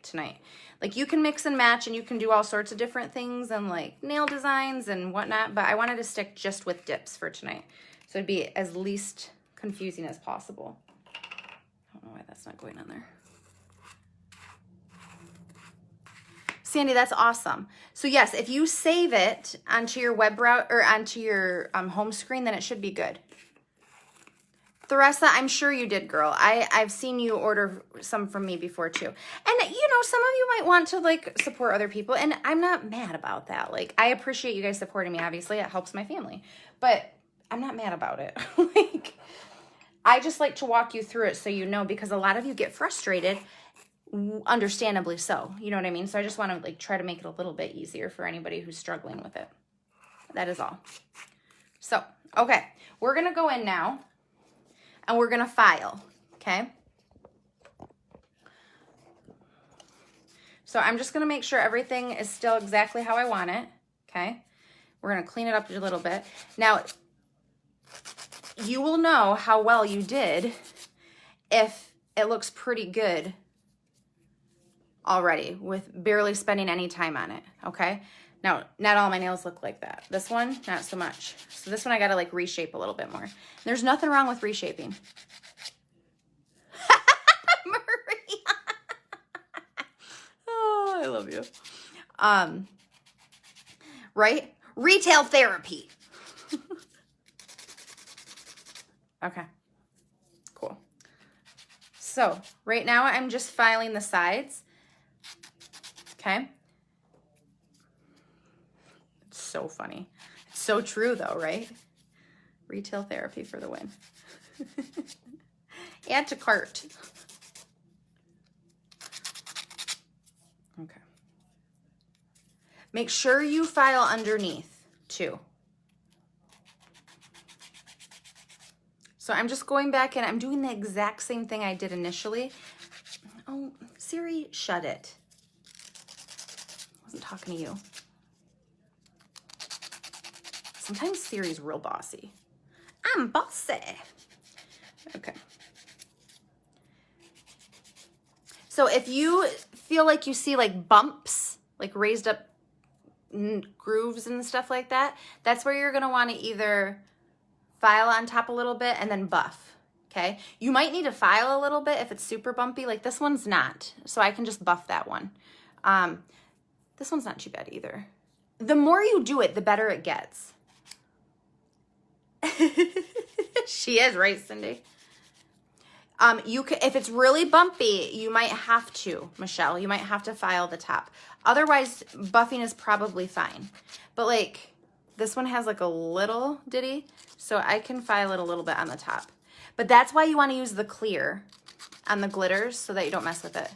tonight. Like you can mix and match and you can do all sorts of different things and like nail designs and whatnot, but I wanted to stick just with dips for tonight. So it'd be as least confusing as possible. I don't know why that's not going on there. Sandy, that's awesome. So yes, if you save it onto your web browser or onto your home screen, then it should be good. Theresa, I'm sure you did, girl. I've seen you order some from me before too. And some of you might want to like support other people, and I'm not mad about that. Like I appreciate you guys supporting me. Obviously, it helps my family, but I'm not mad about it. Like I just like to walk you through it so you know, because a lot of you get frustrated. Understandably so, you know what I mean? So I just want to like try to make it a little bit easier for anybody who's struggling with it. That is all. So, okay, we're going to go in now and we're going to file, okay? So I'm just going to make sure everything is still exactly how I want it, okay? We're going to clean it up a little bit. Now, you will know how well you did if it looks pretty good already with barely spending any time on it, okay? Now, not all my nails look like that. This one, not so much. So this one I gotta like reshape a little bit more. There's nothing wrong with reshaping. Maria. Oh, I love you. Right? Retail therapy. Okay, cool. So right now I'm just filing the sides. Okay. It's so funny. It's so true though, right? Retail therapy for the win. Add to cart. Okay. Make sure you file underneath too. So I'm just going back and I'm doing the exact same thing I did initially. Oh, Siri, shut it. I'm talking to you. Sometimes Siri's real bossy. I'm bossy. Okay. So if you feel like you see like bumps, like raised up grooves and stuff like that, that's where you're going to want to either file on top a little bit and then buff. Okay. You might need to file a little bit if it's super bumpy. Like this one's not. So I can just buff that one. This one's not too bad either. The more you do it, the better it gets. She is, right, Cindy? You could, if it's really bumpy, you might have to, Michelle. You might have to file the top. Otherwise, buffing is probably fine. But like, this one has like a little ditty, so I can file it a little bit on the top. But that's why you want to use the clear on the glitters so that you don't mess with it.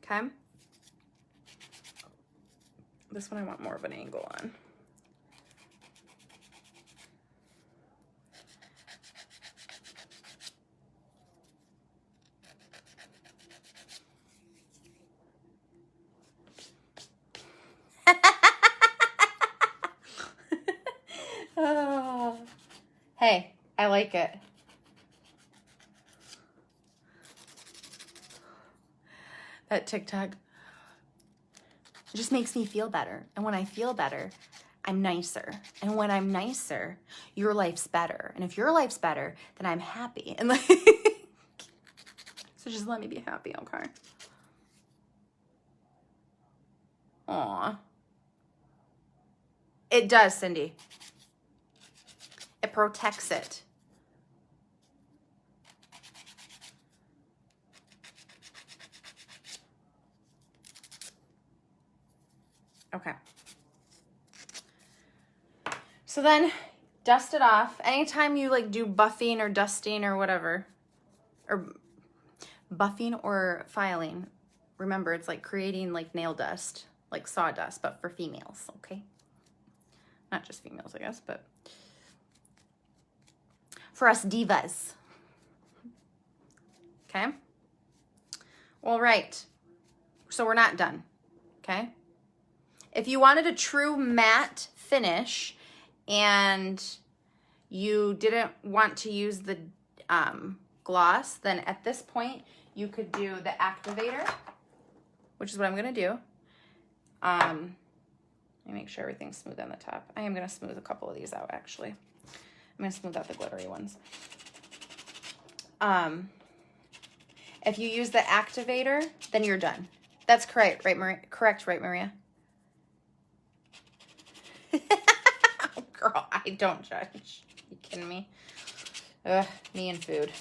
Okay? This one I want more of an angle on. Oh. Hey, I like it. That TikTok just makes me feel better. And when I feel better, I'm nicer. And when I'm nicer, your life's better. And if your life's better, then I'm happy. And like, so just let me be happy, okay? Aw. It does, Cindy. It protects it. Okay. So then dust it off. Anytime you like do buffing or dusting or whatever, or buffing or filing, remember it's like creating like nail dust, like sawdust, but for females, okay? Not just females, I guess, but for us divas. Okay? All right. So we're not done, okay? If you wanted a true matte finish and you didn't want to use the gloss, then at this point you could do the Activator, which is what I'm going to do. Let me make sure everything's smooth on the top. I am going to smooth a couple of these out, actually. I'm going to smooth out the glittery ones. If you use the Activator, then you're done. That's correct, right, Maria? Correct, right, Maria? Oh, girl, I don't judge. You kidding me? Ugh, me and food.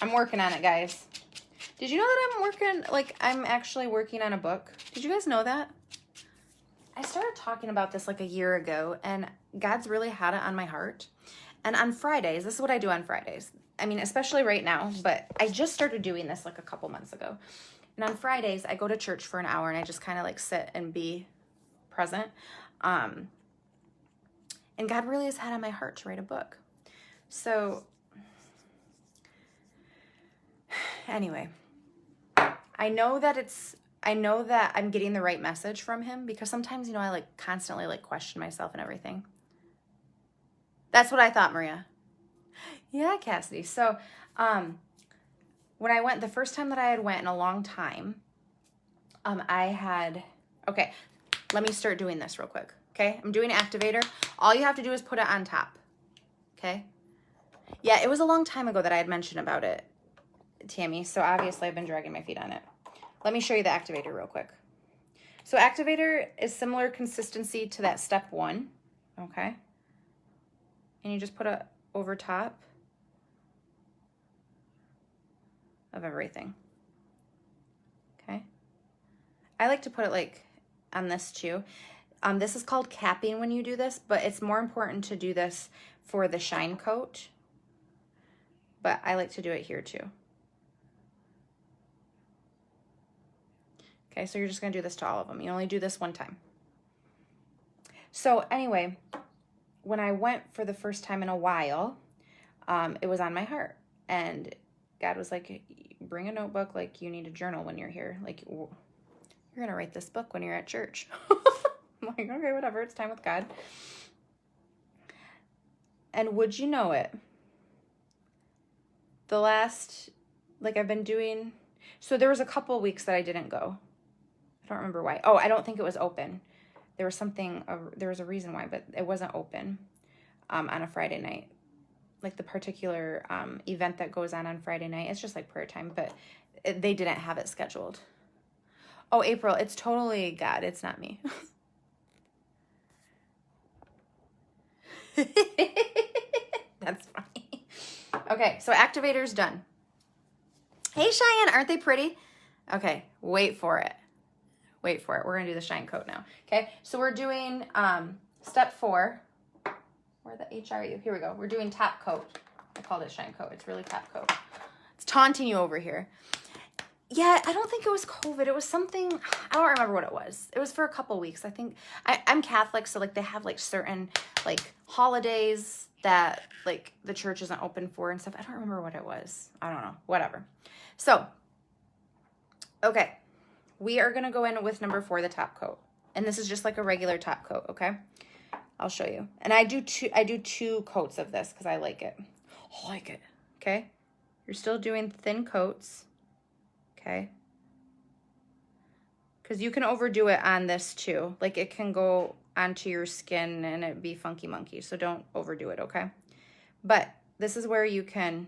I'm working on it, guys. Did you know that I'm actually working on a book? Did you guys know that? I started talking about this like a year ago, and God's really had it on my heart. And on Fridays, this is what I do on Fridays. I mean, especially right now, but I just started doing this like a couple months ago. And on Fridays, I go to church for an hour, and I just kind of like sit and be present. And God really has had on my heart to write a book. So anyway, I know that I'm getting the right message from him, because sometimes, you know, I like constantly like question myself and everything. That's what I thought, Maria. Yeah, Cassidy. So, when I went, the first time that I had went in a long time, okay, let me start doing this real quick. Okay, I'm doing Activator. All you have to do is put it on top. Okay. Yeah, it was a long time ago that I had mentioned about it, Tammy. So obviously I've been dragging my feet on it. Let me show you the Activator real quick. So Activator is similar consistency to that step 1. Okay. And you just put it over top of everything. Okay. I like to put it like on this too. This is called capping when you do this, but it's more important to do this for the shine coat. But I like to do it here too. Okay, so you're just gonna do this to all of them. You only do this one time. So anyway, when I went for the first time in a while, it was on my heart. And God was like, bring a notebook, like you need a journal when you're here. Like, you're gonna write this book when you're at church. I'm like, okay, whatever, it's time with God. And would you know it, the last, like I've been doing, so there was a couple of weeks that I didn't go. I don't remember why. Oh, I don't think it was open. There was there was a reason why, but it wasn't open on a Friday night. Like the particular event that goes on Friday night, it's just like prayer time, but they didn't have it scheduled. Oh, April, it's totally God. It's not me. That's funny. Okay, so Activator's done. Hey, Cheyenne, aren't they pretty? Okay, wait for it. Wait for it. We're going to do the shine coat now. Okay, so we're doing step 4. Where the H are you? Here we go. We're doing top coat. I called it shine coat. It's really top coat. It's taunting you over here. Yeah, I don't think it was COVID. It was something, I don't remember what it was. It was for a couple weeks. I think, I'm Catholic, so like they have like certain like holidays that like the church isn't open for and stuff. I don't remember what it was. I don't know. Whatever. So, okay. We are going to go in with number 4, the top coat. And this is just like a regular top coat, okay? I'll show you. And I do two coats of this because I like it. I like it. Okay? You're still doing thin coats. Okay? Because you can overdo it on this too. Like it can go onto your skin and it be funky monkey. So don't overdo it, okay? But this is where you can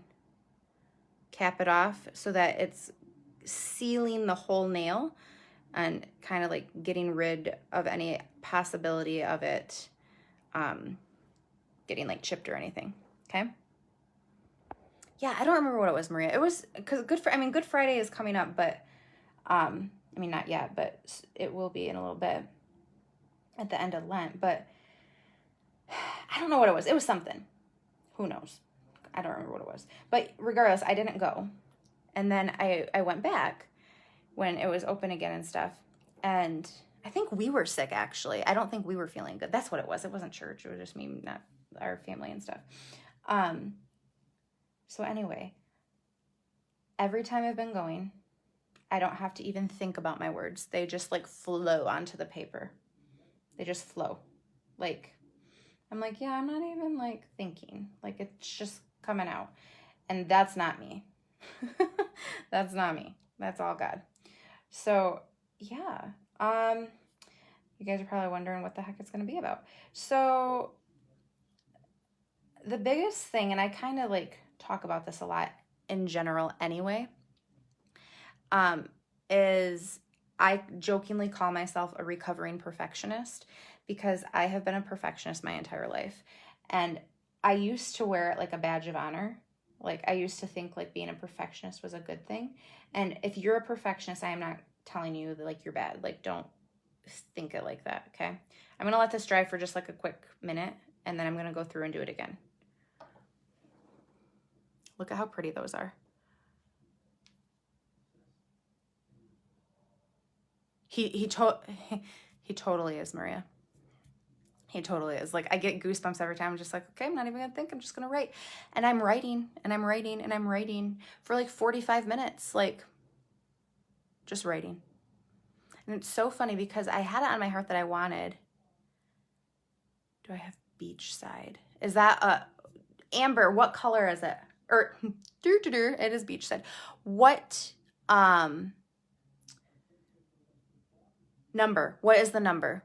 cap it off so that it's sealing the whole nail and kind of like getting rid of any possibility of it getting like chipped or anything. Okay. Yeah, I don't remember what it was, Maria. It was because Good Friday is coming up, but I mean not yet, but it will be in a little bit at the end of Lent. But I don't know what it was. It was something. Who knows? I don't remember what it was. But regardless, I didn't go. And then I went back when it was open again and stuff. And I think we were sick, actually. I don't think we were feeling good. That's what it was. It wasn't church. It was just me, not our family and stuff. So anyway, every time I've been going, I don't have to even think about my words. They just like flow onto the paper. They just flow. Like, I'm like, yeah, I'm not even like thinking. Like it's just coming out. And that's not me. That's not me. That's all God. So yeah. You guys are probably wondering what the heck it's going to be about. So the biggest thing, and I kind of like talk about this a lot in general anyway, is I jokingly call myself a recovering perfectionist because I have been a perfectionist my entire life. And I used to wear it like a badge of honor. Like I used to think like being a perfectionist was a good thing. And if you're a perfectionist, I am not telling you that like you're bad. Like don't think it like that, okay? I'm going to let this dry for just like a quick minute and then I'm going to go through and do it again. Look at how pretty those are. He totally is, Maria. He totally is. Like I get goosebumps every time. I'm just like, okay, I'm not even gonna think. I'm just gonna write. And I'm writing and I'm writing and I'm writing for like 45 minutes, like just writing. And it's so funny because I had it on my heart that I wanted. Do I have beachside? Is that Amber? What color is it? Or it is beachside. What number? What is the number?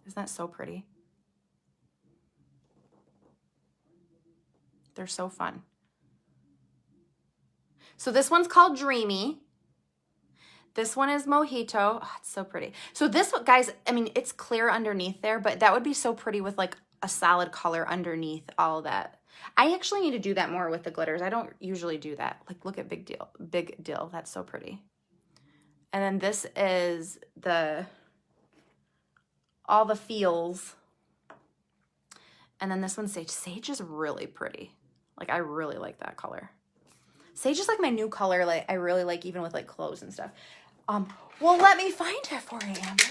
Isn't that so pretty? They're so fun. So this one's called Dreamy. This one is Mojito. Oh, it's so pretty. So this one, guys, I mean, it's clear underneath there, but that would be so pretty with like a solid color underneath all of that. I actually need to do that more with the glitters. I don't usually do that. Like, look at Big Deal. Big Deal. That's so pretty. And then this is all the feels. And then this one's Sage. Sage is really pretty. Like, I really like that color. Sage is like my new color. Like, I really like even with like clothes and stuff. Well, let me find it for you, Amber.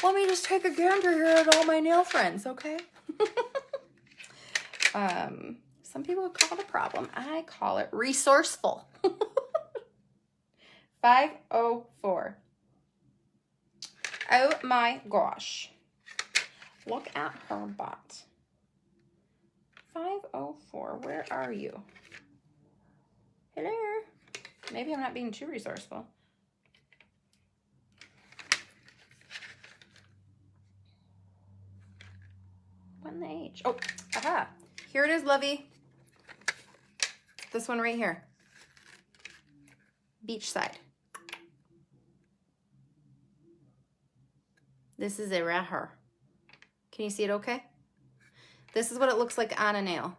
Let me just take a gander here at all my nail friends, okay? Some people would call it a problem. I call it resourceful. 504. Oh my gosh. Look at her butt. 504. Where are you? Hello. Maybe I'm not being too resourceful. What in the H? Oh, aha. Here it is, lovey. This one right here. Beachside. This is it right here. Can you see it okay? This is what it looks like on a nail.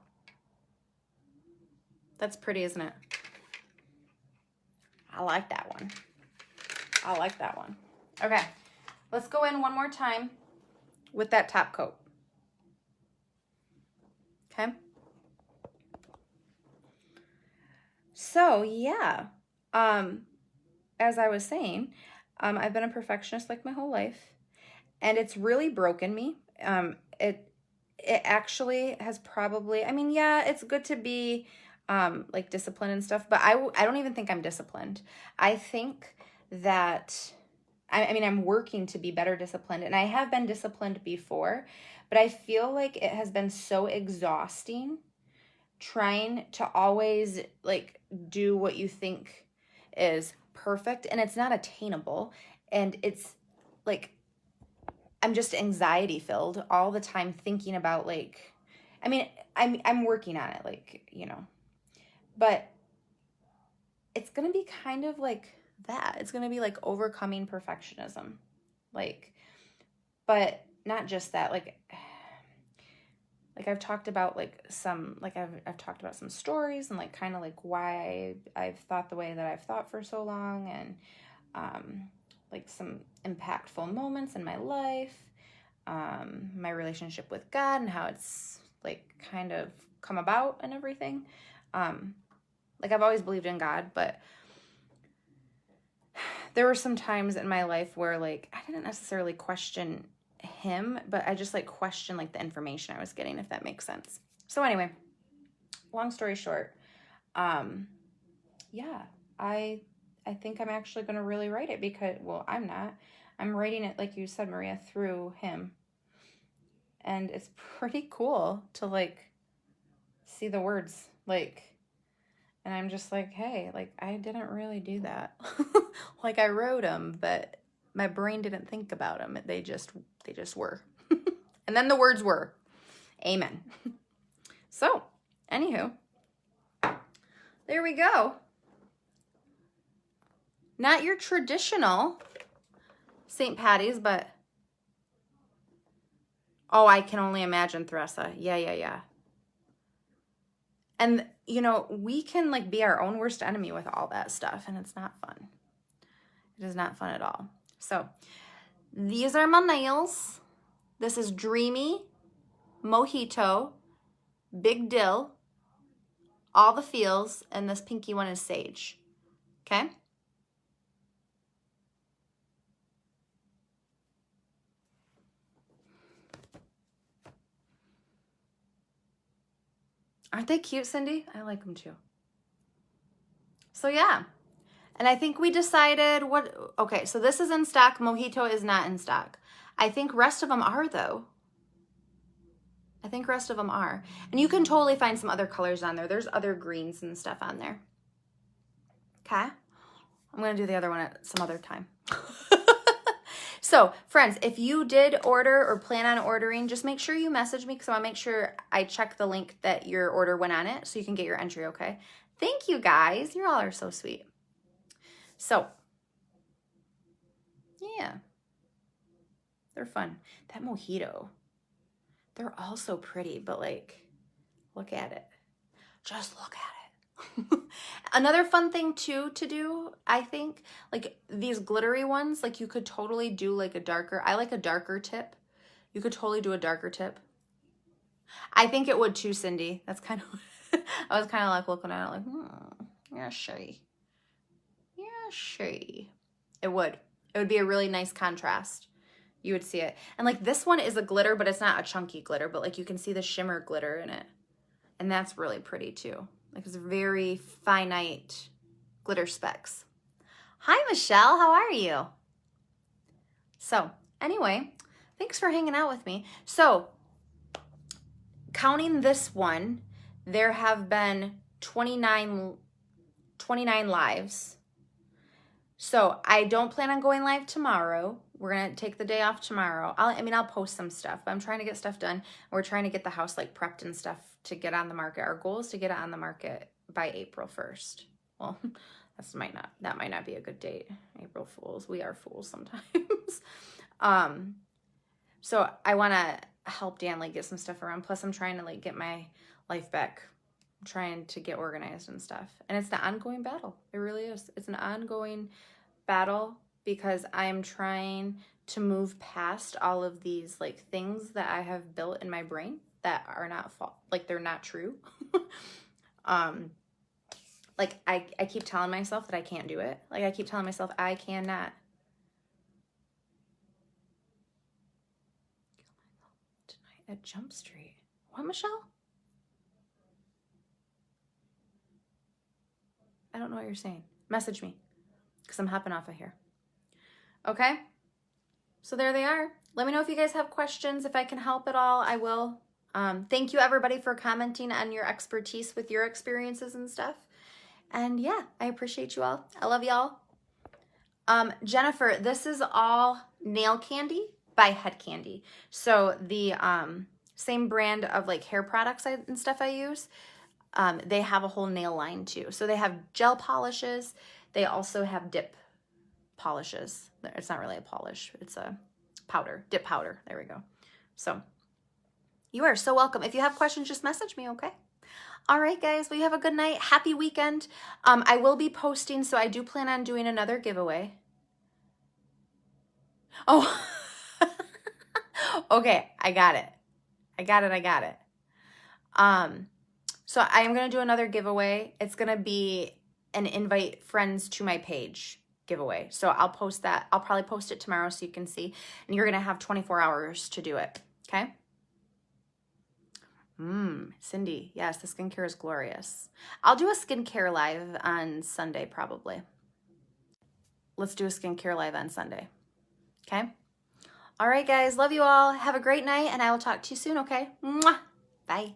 That's pretty, isn't it? I like that one. I like that one. Okay, let's go in one more time with that top coat. Okay. So yeah, as I was saying, I've been a perfectionist like my whole life, and it's really broken me. It actually has probably, I mean, yeah, it's good to be like disciplined and stuff, but I don't even think I'm disciplined. I think that, I mean, I'm working to be better disciplined, and I have been disciplined before, but I feel like it has been so exhausting trying to always like do what you think is perfect, and it's not attainable, and it's like I'm just anxiety filled all the time thinking about like, I mean, I'm working on it, like, you know, but it's going to be kind of like that. It's going to be like overcoming perfectionism. Like, but not just that, like I've talked about like some, like I've talked about some stories and like kind of like why I've thought the way that I've thought for so long, and like some impactful moments in my life, my relationship with God and how it's like kind of come about and everything. Like I've always believed in God, but there were some times in my life where like I didn't necessarily question him, but I just like questioned like the information I was getting, if that makes sense. So anyway, long story short, yeah, I think I'm actually going to really write it because, well, I'm writing it, like you said, Maria, through him. And it's pretty cool to like see the words, like, and I'm just like, hey, like I didn't really do that. Like I wrote them, but my brain didn't think about them. They just were. And then the words were. Amen. So, anywho, there we go. Not your traditional St. Patty's, but oh, I can only imagine, Theresa. Yeah. And, you know, we can like be our own worst enemy with all that stuff, and it's not fun. It is not fun at all. So, these are my nails. This is Dreamy, Mojito, Big Dill, All the Feels, and this pinky one is Sage. Okay? Aren't they cute, Cindy? I like them too. So yeah. And I think we decided what, okay, so this is in stock. Mojito is not in stock. I think rest of them are though. I think rest of them are. And you can totally find some other colors on there. There's other greens and stuff on there. Okay? I'm going to do the other one at some other time. So, friends, if you did order or plan on ordering, just make sure you message me because I want to make sure I check the link that your order went on it so you can get your entry, okay? Thank you, guys. You all are so sweet. So, yeah. They're fun. That Mojito, they're all so pretty, but like, look at it. Just look at it. Another fun thing too to do, I think, like these glittery ones, like you could totally do like a darker, I like a darker tip. You could totally do a darker tip. I think it would too, Cindy. That's kind of, I was kind of like looking at it like, yeah, sure. Yeah, sure. It would be a really nice contrast. You would see it. And like this one is a glitter, but it's not a chunky glitter, but like you can see the shimmer glitter in it. And that's really pretty too. Like it's very finite glitter specks. Hi, Michelle. How are you? So anyway, thanks for hanging out with me. So counting this one, there have been 29 lives. So I don't plan on going live tomorrow. We're going to take the day off tomorrow. I'll post some stuff, but I'm trying to get stuff done. We're trying to get the house like prepped and stuff to get on the market. Our goal is to get it on the market by April 1st. Well, that might not be a good date. April Fools. We are fools sometimes. So I want to help Dan like get some stuff around. Plus I'm trying to like get my life back. I'm trying to get organized and stuff. And it's an ongoing battle. It really is. It's an ongoing battle because I'm trying to move past all of these like things that I have built in my brain that are not like they're not true. Like I keep telling myself that I can't do it. Like I keep telling myself I cannot. Tonight at Jump Street. What, Michelle? I don't know what you're saying. Message me because I'm hopping off of here. Okay? So there they are. Let me know if you guys have questions. If I can help at all, I will. Thank you everybody for commenting on your expertise with your experiences and stuff. And yeah, I appreciate you all. I love y'all. Jennifer, this is all nail candy by Head Kandy. So the same brand of like hair products and stuff I use, they have a whole nail line too. So they have gel polishes. They also have dip polishes. It's not really a polish. It's a powder, dip powder. There we go. So you are so welcome. If you have questions, just message me, okay? All right, guys. Well, you have a good night. Happy weekend. I will be posting, so I do plan on doing another giveaway. Oh, okay. I got it. So I am going to do another giveaway. It's going to be an invite friends to my page giveaway. So I'll post that. I'll probably post it tomorrow so you can see. And you're going to have 24 hours to do it. Okay? Cindy, yes, the skincare is glorious. I'll do a skincare live on Sunday, probably. Let's do a skincare live on Sunday. Okay? All right, guys. Love you all. Have a great night, and I will talk to you soon, okay? Mwah! Bye.